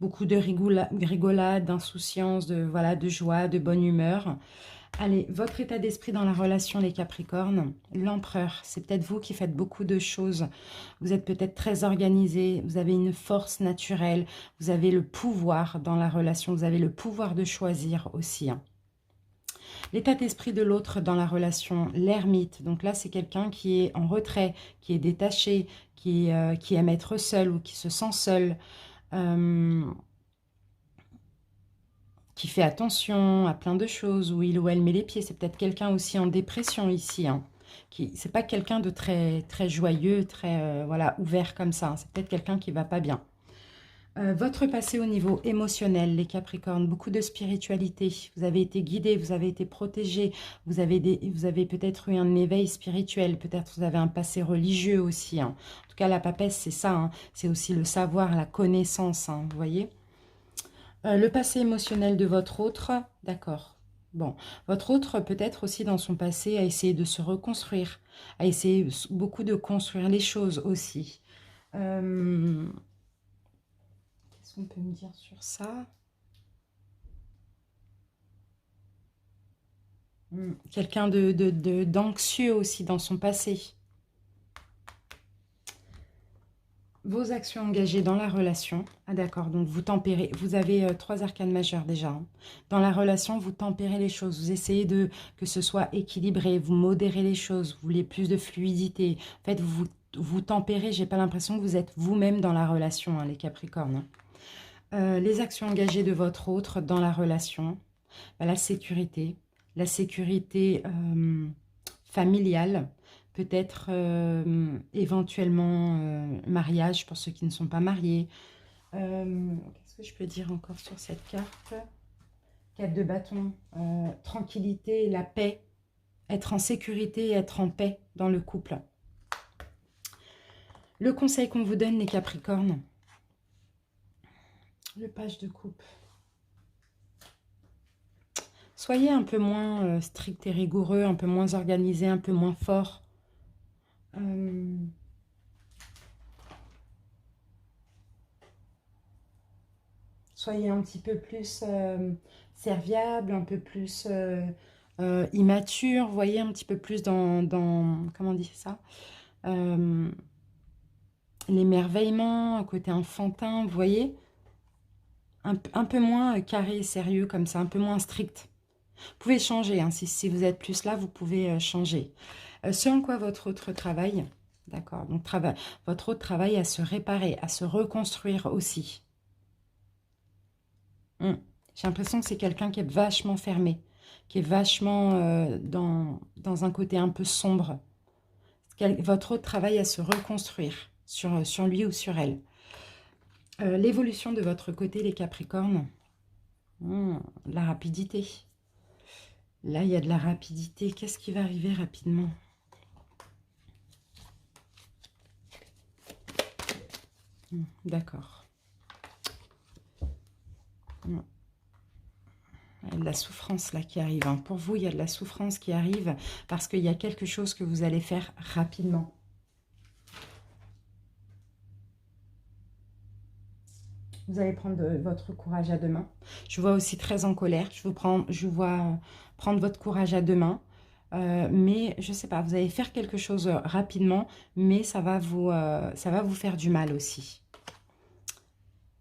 Beaucoup de rigolade, d'insouciance, voilà, de joie, de bonne humeur. Allez, votre état d'esprit dans la relation, les Capricornes, l'empereur, c'est peut-être vous qui faites beaucoup de choses. Vous êtes peut-être très organisé, vous avez une force naturelle, vous avez le pouvoir dans la relation, vous avez le pouvoir de choisir aussi, hein. L'état d'esprit de l'autre dans la relation, l'ermite, donc là c'est quelqu'un qui est en retrait, qui est détaché, qui aime être seul ou qui se sent seul. Qui fait attention à plein de choses, où il ou elle met les pieds. C'est peut-être quelqu'un aussi en dépression ici, hein. C'est pas quelqu'un de très, très joyeux, très voilà, ouvert comme ça, hein. C'est peut-être quelqu'un qui va pas bien. Votre passé au niveau émotionnel, les Capricornes, beaucoup de spiritualité. Vous avez été guidé, vous avez été protégé, vous avez peut-être eu un éveil spirituel, peut-être vous avez un passé religieux aussi, hein. En tout cas, la papesse, c'est ça, hein. C'est aussi le savoir, la connaissance, hein, vous voyez. Le passé émotionnel de votre autre, d'accord. Bon, votre autre, peut-être aussi dans son passé, a essayé de se reconstruire, a essayé beaucoup de construire les choses aussi. Euh, Qu'est-ce qu'on peut me dire sur ça? Quelqu'un d'anxieux aussi dans son passé. Vos actions engagées dans la relation. Ah d'accord, donc vous tempérez. Vous avez 3 arcanes majeures déjà, hein. Dans la relation, vous tempérez les choses. Vous essayez que ce soit équilibré. Vous modérez les choses. Vous voulez plus de fluidité. En fait, vous tempérez. J'ai pas l'impression que vous êtes vous-même dans la relation, hein, les Capricornes, hein. Les actions engagées de votre autre dans la relation. Bah, la sécurité. La sécurité familiale, peut-être éventuellement mariage pour ceux qui ne sont pas mariés. Qu'est-ce que je peux dire encore sur cette carte? 4 de bâton, tranquillité, la paix, être en sécurité et être en paix dans le couple. Le conseil qu'on vous donne, les Capricornes, le page de coupe. Soyez un peu moins strict et rigoureux, un peu moins organisé, un peu moins fort. Soyez un petit peu plus serviable, un peu plus immature, voyez, un petit peu plus comment on dit ça, l'émerveillement, côté enfantin, vous voyez, un peu moins carré et sérieux comme ça, un peu moins strict. Vous pouvez changer, hein, si vous êtes plus là, vous pouvez changer. Ce en quoi votre autre travaille, d'accord, donc votre autre travaille à se réparer, à se reconstruire aussi. J'ai l'impression que c'est quelqu'un qui est vachement fermé, qui est vachement dans un côté un peu sombre. Votre autre travaille à se reconstruire sur lui ou sur elle. L'évolution de votre côté, les Capricornes, la rapidité. Là, il y a de la rapidité. Qu'est-ce qui va arriver rapidement? D'accord. Il y a de la souffrance là qui arrive, hein. Pour vous, il y a de la souffrance qui arrive parce qu'il y a quelque chose que vous allez faire rapidement. Vous allez prendre votre courage à deux mains. Je vois aussi très en colère. Je vois prendre votre courage à deux mains. Mais je ne sais pas, vous allez faire quelque chose rapidement, mais ça va vous faire du mal aussi.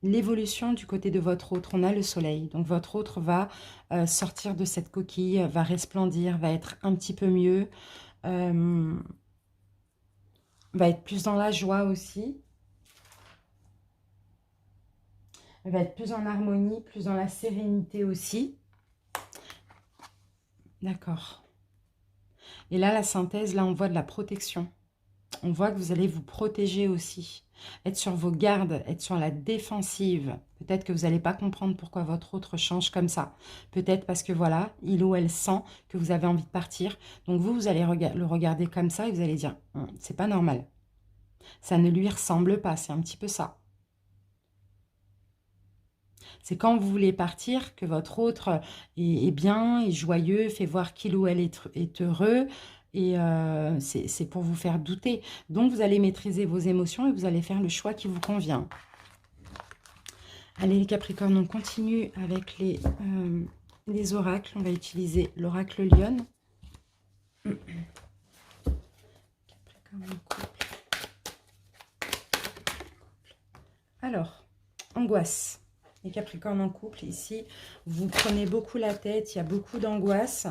L'évolution du côté de votre autre, on a le soleil. Donc votre autre va sortir de cette coquille, va resplendir, va être un petit peu mieux. Va être plus dans la joie aussi. Elle va être plus en harmonie, plus dans la sérénité aussi. D'accord. Et là, la synthèse, là, on voit de la protection. On voit que vous allez vous protéger aussi. Être sur vos gardes, être sur la défensive. Peut-être que vous n'allez pas comprendre pourquoi votre autre change comme ça. Peut-être parce que voilà, il ou elle sent que vous avez envie de partir. Donc vous allez le regarder comme ça et vous allez dire, c'est pas normal. Ça ne lui ressemble pas, c'est un petit peu ça. C'est quand vous voulez partir que votre autre est bien, est joyeux, fait voir qu'il ou elle est heureux. Et c'est pour vous faire douter. Donc, vous allez maîtriser vos émotions et vous allez faire le choix qui vous convient. Allez, les Capricornes, on continue avec les oracles. On va utiliser l'oracle Lion. Capricorne, couple. Alors, angoisse. Les Capricornes en couple, ici, vous prenez beaucoup la tête, il y a beaucoup d'angoisse.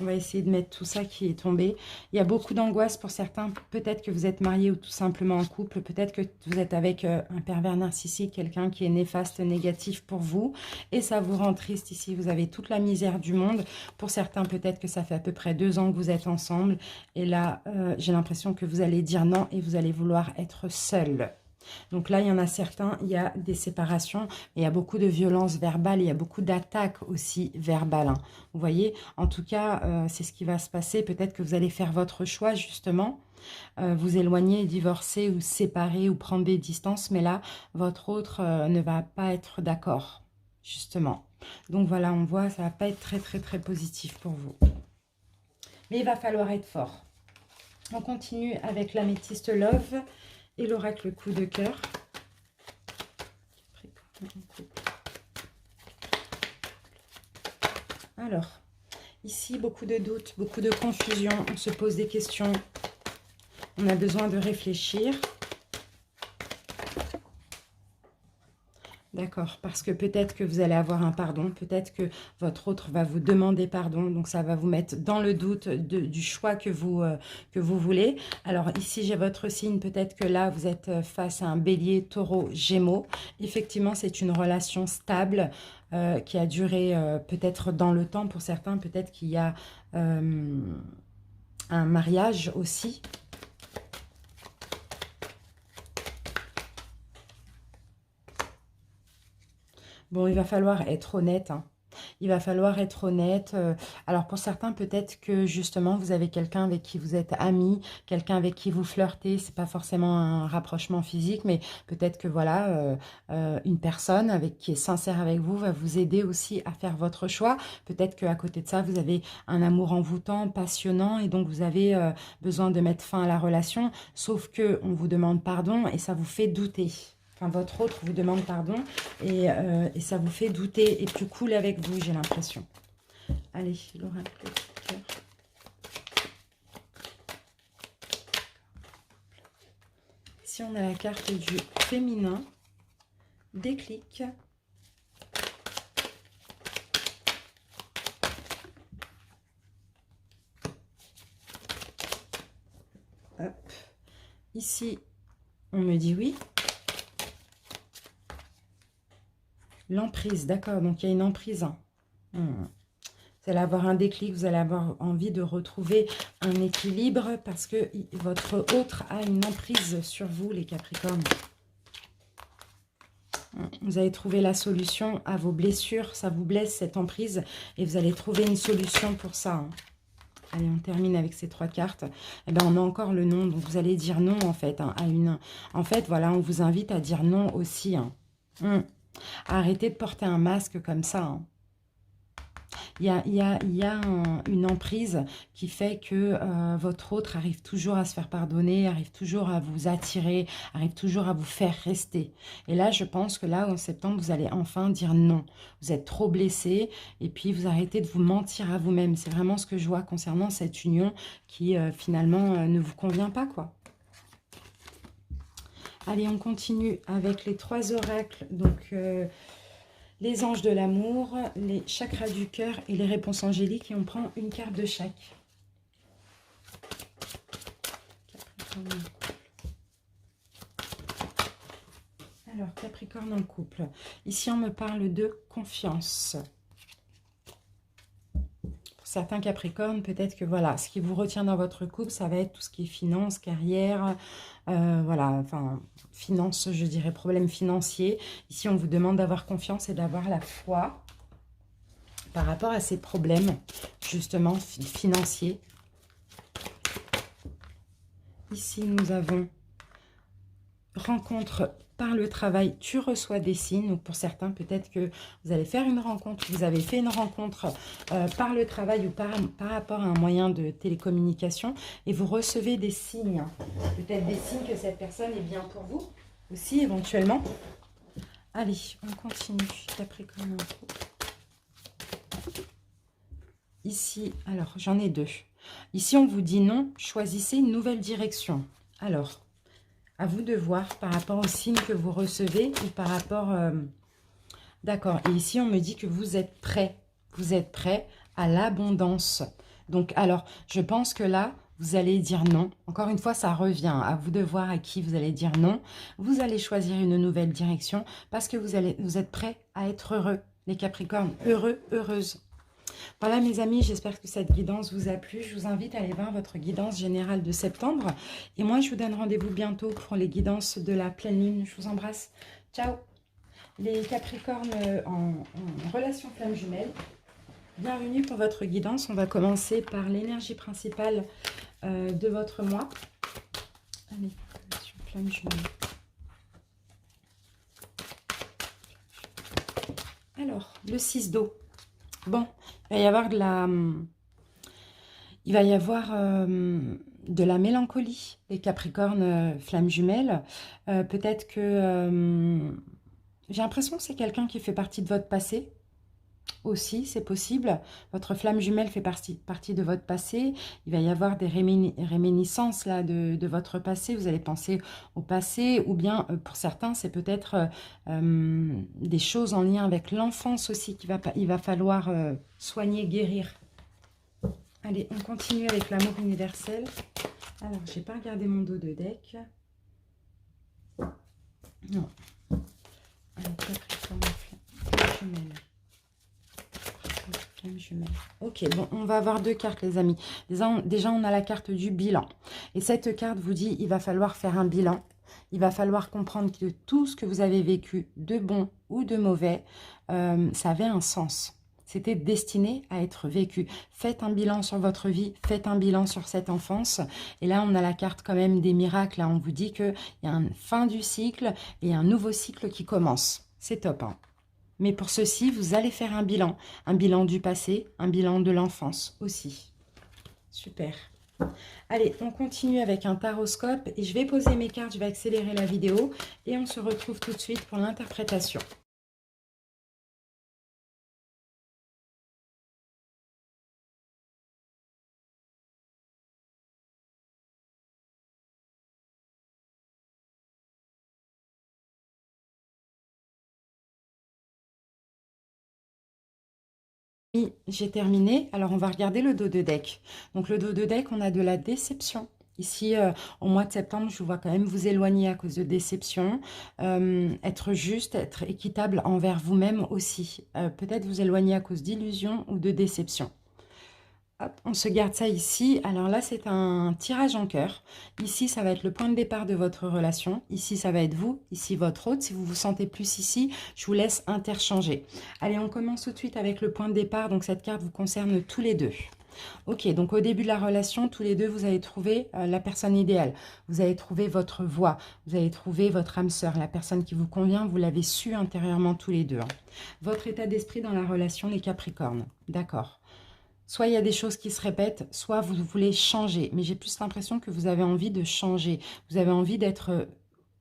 On va essayer de mettre tout ça qui est tombé. Il y a beaucoup d'angoisse pour certains. Peut-être que vous êtes marié ou tout simplement en couple. Peut-être que vous êtes avec un pervers narcissique, quelqu'un qui est néfaste, négatif pour vous. Et ça vous rend triste ici. Vous avez toute la misère du monde. Pour certains, peut-être que ça fait à peu près 2 ans que vous êtes ensemble. Et là, j'ai l'impression que vous allez dire non et vous allez vouloir être seul. Donc là, il y en a certains, il y a des séparations, il y a beaucoup de violences verbales, il y a beaucoup d'attaques aussi verbales. Hein. Vous voyez, en tout cas, c'est ce qui va se passer. Peut-être que vous allez faire votre choix, justement, vous éloigner, divorcer ou séparer ou prendre des distances. Mais là, votre autre ne va pas être d'accord, justement. Donc voilà, on voit, ça ne va pas être très, très, très positif pour vous. Mais il va falloir être fort. On continue avec l'améthyste Love. Et l'oracle coup de cœur. Alors, ici, beaucoup de doutes, beaucoup de confusion. On se pose des questions. On a besoin de réfléchir. D'accord, parce que peut-être que vous allez avoir un pardon, peut-être que votre autre va vous demander pardon, donc ça va vous mettre dans le doute du choix que vous voulez. Alors ici, j'ai votre signe, peut-être que là, vous êtes face à un bélier, taureau, gémeaux. Effectivement, c'est une relation stable qui a duré peut-être dans le temps pour certains, peut-être qu'il y a un mariage aussi. Bon, il va falloir être honnête, hein. Il va falloir être honnête. Alors, pour certains, peut-être que, justement, vous avez quelqu'un avec qui vous êtes amis, quelqu'un avec qui vous flirtez. C'est pas forcément un rapprochement physique, mais peut-être que, voilà, une personne avec qui est sincère avec vous va vous aider aussi à faire votre choix. Peut-être qu'à côté de ça, vous avez un amour envoûtant, passionnant, et donc vous avez besoin de mettre fin à la relation. Sauf que on vous demande pardon et ça vous fait douter. Enfin, votre autre vous demande pardon et ça vous fait douter et plus cool avec vous, j'ai l'impression. Allez, l'oracle de cœur. Ici, on a la carte du féminin, déclic. Hop. Ici, on me dit oui. L'emprise, d'accord, donc il y a une emprise. Vous allez avoir un déclic, vous allez avoir envie de retrouver un équilibre parce que votre autre a une emprise sur vous, les Capricornes. Vous allez trouver la solution à vos blessures, ça vous blesse cette emprise et vous allez trouver une solution pour ça. Hein. Allez, on termine avec ces 3 cartes. Eh ben, on a encore le non, donc vous allez dire non en fait. Hein, à une... En fait, voilà, on vous invite à dire non aussi. Hein. Arrêtez de porter un masque comme ça. Hein. Il y a une emprise qui fait que votre autre arrive toujours à se faire pardonner, arrive toujours à vous attirer, arrive toujours à vous faire rester. Et là, je pense que là, en septembre, vous allez enfin dire non. Vous êtes trop blessé et puis vous arrêtez de vous mentir à vous-même. C'est vraiment ce que je vois concernant cette union qui finalement ne vous convient pas, quoi. Allez, on continue avec les 3 oracles. Donc, les anges de l'amour, les chakras du cœur et les réponses angéliques. Et on prend une carte de chaque. Alors, Capricorne en couple. Ici, on me parle de confiance. Certains Capricornes, peut-être que voilà, ce qui vous retient dans votre couple, ça va être tout ce qui est finance, carrière, voilà, enfin, finance, je dirais, problème financier. Ici, on vous demande d'avoir confiance et d'avoir la foi par rapport à ces problèmes, justement, financiers. Ici, nous avons rencontre par le travail, tu reçois des signes. Donc pour certains, peut-être que vous allez faire une rencontre, vous avez fait une rencontre par le travail ou par rapport à un moyen de télécommunication et vous recevez des signes. Peut-être des signes que cette personne est bien pour vous aussi éventuellement. Allez, on continue. Capricorne. Ici, alors j'en ai 2. Ici, on vous dit non, choisissez une nouvelle direction. Alors, à vous de voir par rapport aux signes que vous recevez ou par rapport... D'accord. Et ici, on me dit que vous êtes prêt. Vous êtes prêt à l'abondance. Donc, alors, je pense que là, vous allez dire non. Encore une fois, ça revient à vous de voir à qui vous allez dire non. Vous allez choisir une nouvelle direction parce que vous êtes prêts à être heureux. Les Capricornes, heureux, heureuses. Voilà mes amis, j'espère que cette guidance vous a plu. Je vous invite à aller voir votre guidance générale de septembre. Et moi, je vous donne rendez-vous bientôt pour les guidances de la pleine lune. Je vous embrasse. Ciao les Capricornes en relation flamme jumelle. Bienvenue pour votre guidance. On va commencer par l'énergie principale de votre mois. Allez, relation flamme jumelle. Alors, le 6 d'eau. Bon, il va y avoir de la mélancolie, les Capricornes flammes jumelles. Peut-être que j'ai l'impression que c'est quelqu'un qui fait partie de votre passé. Aussi, c'est possible. Votre flamme jumelle fait partie de votre passé. Il va y avoir des réminiscences là, de votre passé. Vous allez penser au passé. Ou bien, pour certains, c'est peut-être des choses en lien avec l'enfance aussi qu'il va falloir soigner, guérir. Allez, on continue avec l'amour universel. Alors, j'ai pas regardé mon dos de deck. Non. Allez, Capricorne, flamme jumelle. Ok, bon, on va avoir 2 cartes, les amis. Déjà, on a la carte du bilan. Et cette carte vous dit, il va falloir faire un bilan. Il va falloir comprendre que tout ce que vous avez vécu, de bon ou de mauvais, ça avait un sens. C'était destiné à être vécu. Faites un bilan sur votre vie, faites un bilan sur cette enfance. Et là, on a la carte quand même des miracles. Là, on vous dit qu'il y a une fin du cycle et un nouveau cycle qui commence. C'est top, hein. Mais pour ceci, vous allez faire un bilan du passé, un bilan de l'enfance aussi. Super. Allez, on continue avec un taroscope et je vais poser mes cartes, je vais accélérer la vidéo et on se retrouve tout de suite pour l'interprétation. J'ai terminé. Alors, on va regarder le dos de deck. Donc, le dos de deck, on a de la déception. Ici, au mois de septembre, je vous vois quand même vous éloigner à cause de déception. Être juste, être équitable envers vous-même aussi. Peut-être vous éloigner à cause d'illusions ou de déception. Hop, on se garde ça ici. Alors là, c'est un tirage en cœur. Ici, ça va être le point de départ de votre relation. Ici, ça va être vous. Ici, votre autre. Si vous vous sentez plus ici, je vous laisse interchanger. Allez, on commence tout de suite avec le point de départ. Donc, cette carte vous concerne tous les deux. Ok, donc au début de la relation, tous les deux, vous avez trouvé la personne idéale. Vous avez trouvé votre voie. Vous avez trouvé votre âme sœur. La personne qui vous convient, vous l'avez su intérieurement tous les deux. Hein. Votre état d'esprit dans la relation, les Capricornes. D'accord. Soit il y a des choses qui se répètent, soit vous voulez changer. Mais j'ai plus l'impression que vous avez envie de changer. Vous avez envie d'être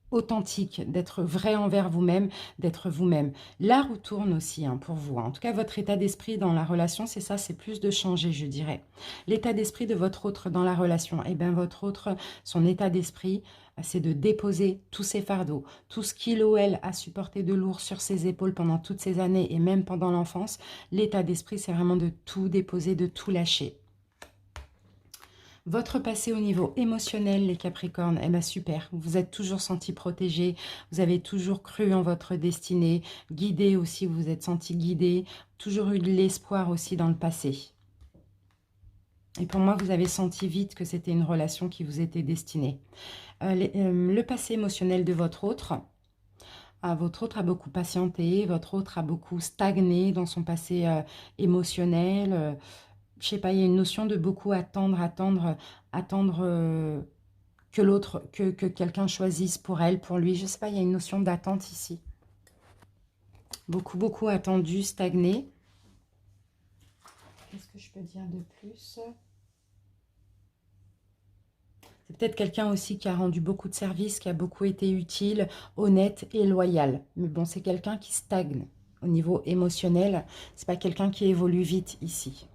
authentique, d'être vrai envers vous-même, d'être vous-même. La roue tourne aussi hein, pour vous. En tout cas, votre état d'esprit dans la relation, c'est ça, c'est plus de changer, je dirais. L'état d'esprit de votre autre dans la relation, eh bien, votre autre, son état d'esprit, c'est de déposer tous ses fardeaux, tout ce qu'il ou elle a supporté de lourd sur ses épaules pendant toutes ces années et même pendant l'enfance. L'état d'esprit, c'est vraiment de tout déposer, de tout lâcher. Votre passé au niveau émotionnel, les Capricornes, eh bien super, vous vous êtes toujours senti protégé, vous avez toujours cru en votre destinée, guidé aussi, vous vous êtes senti guidé, toujours eu de l'espoir aussi dans le passé. Et pour moi, vous avez senti vite que c'était une relation qui vous était destinée. Le passé émotionnel de votre autre a beaucoup patienté, votre autre a beaucoup stagné dans son passé émotionnel. Je sais pas, il y a une notion de beaucoup attendre que l'autre, que quelqu'un choisisse pour elle, pour lui. Je sais pas, il y a une notion d'attente ici. Beaucoup attendu, stagné. Qu'est-ce que je peux dire de plus ? C'est peut-être quelqu'un aussi qui a rendu beaucoup de services, qui a beaucoup été utile, honnête et loyal. Mais bon, c'est quelqu'un qui stagne au niveau émotionnel. C'est pas quelqu'un qui évolue vite ici.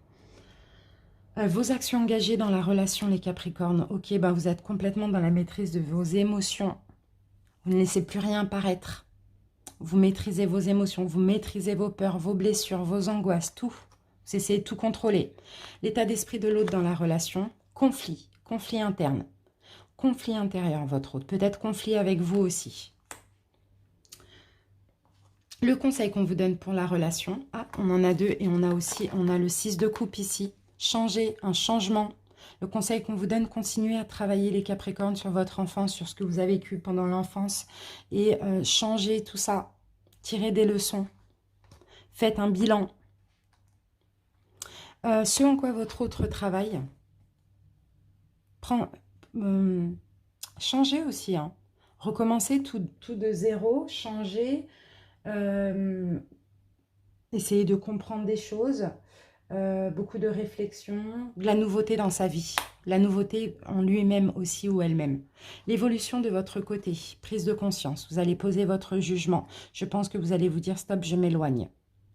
Vos actions engagées dans la relation, les Capricornes. Ok, ben vous êtes complètement dans la maîtrise de vos émotions. Vous ne laissez plus rien paraître. Vous maîtrisez vos émotions, vous maîtrisez vos peurs, vos blessures, vos angoisses, tout. Vous essayez de tout contrôler. L'état d'esprit de l'autre dans la relation, conflit interne, conflit intérieur, votre autre. Peut-être conflit avec vous aussi. Le conseil qu'on vous donne pour la relation, on en a deux et on a le 6 de coupe ici. Changer, un changement. Le conseil qu'on vous donne, continuez à travailler les Capricornes sur votre enfance, sur ce que vous avez vécu pendant l'enfance et changez tout ça. Tirez des leçons. Faites un bilan. Ce en quoi votre autre travaille, changez aussi. Hein. Recommencez tout de zéro, changez. Essayez de comprendre des choses. Beaucoup de réflexion, de la nouveauté dans sa vie, la nouveauté en lui-même aussi ou elle-même. L'évolution de votre côté, prise de conscience, vous allez poser votre jugement. Je pense que vous allez vous dire stop, je m'éloigne.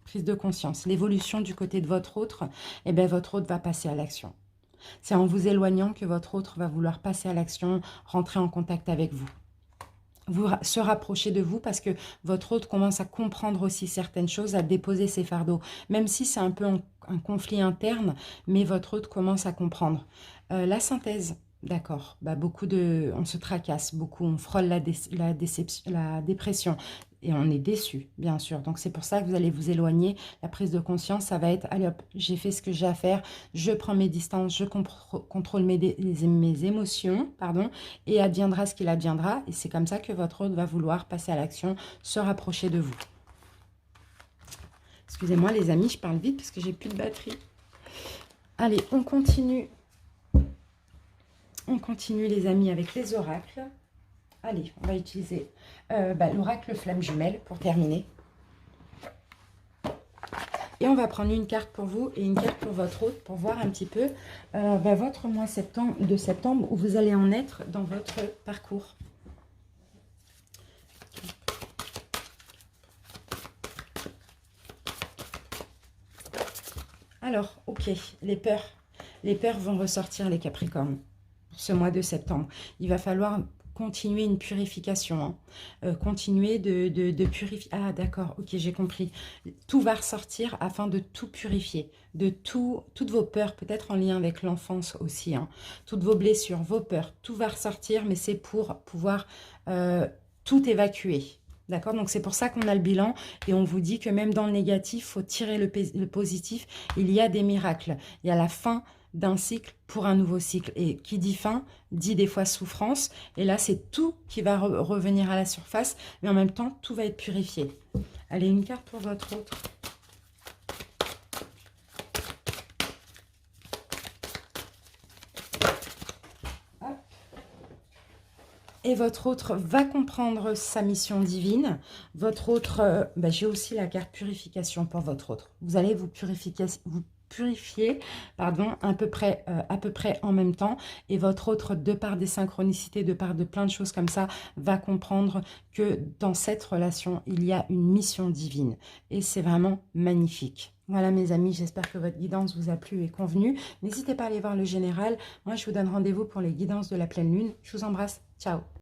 Prise de conscience. L'évolution du côté de votre autre, eh bien votre autre va passer à l'action. C'est en vous éloignant que votre autre va vouloir passer à l'action, rentrer en contact avec vous. Vous se rapprocher de vous parce que votre autre commence à comprendre aussi certaines choses, à déposer ses fardeaux. Même si c'est un peu un conflit interne, mais votre autre commence à comprendre. La synthèse, d'accord. On se tracasse beaucoup, on frôle la dépression. Et on est déçu, bien sûr. Donc, c'est pour ça que vous allez vous éloigner. La prise de conscience, ça va être, allez hop, j'ai fait ce que j'ai à faire, je prends mes distances, je contrôle mes émotions, pardon, et adviendra ce qu'il adviendra. Et c'est comme ça que votre autre va vouloir passer à l'action, se rapprocher de vous. Excusez-moi, les amis, je parle vite parce que j'ai plus de batterie. Allez, on continue. On continue, les amis, avec les oracles. Allez, on va utiliser l'oracle flamme jumelle pour terminer. Et on va prendre une carte pour vous et une carte pour votre autre pour voir un petit peu votre mois de septembre où vous allez en être dans votre parcours. Alors, ok, les peurs. Les peurs vont ressortir, les Capricornes, pour ce mois de septembre. Il va falloir continuer une purification, hein. Continuer de purifier. Ah, d'accord, ok, j'ai compris. Tout va ressortir afin de tout purifier, de toutes vos peurs, peut-être en lien avec l'enfance aussi, hein. Toutes vos blessures, vos peurs, tout va ressortir, mais c'est pour pouvoir tout évacuer. D'accord, donc c'est pour ça qu'on a le bilan et on vous dit que même dans le négatif, il faut tirer le positif. Il y a des miracles. Il y a la fin d'un cycle pour un nouveau cycle. Et qui dit fin, dit des fois souffrance. Et là, c'est tout qui va revenir à la surface. Mais en même temps, tout va être purifié. Allez, une carte pour votre autre. Hop. Et votre autre va comprendre sa mission divine. Votre autre, j'ai aussi la carte purification pour votre autre. Vous allez vous purifier, pardon, à peu près en même temps, et votre autre, de par des synchronicités, de par de plein de choses comme ça, va comprendre que dans cette relation, il y a une mission divine, et c'est vraiment magnifique. Voilà mes amis, j'espère que votre guidance vous a plu et convenu. N'hésitez pas à aller voir le général. Moi, je vous donne rendez-vous pour les guidances de la pleine lune. Je vous embrasse. Ciao.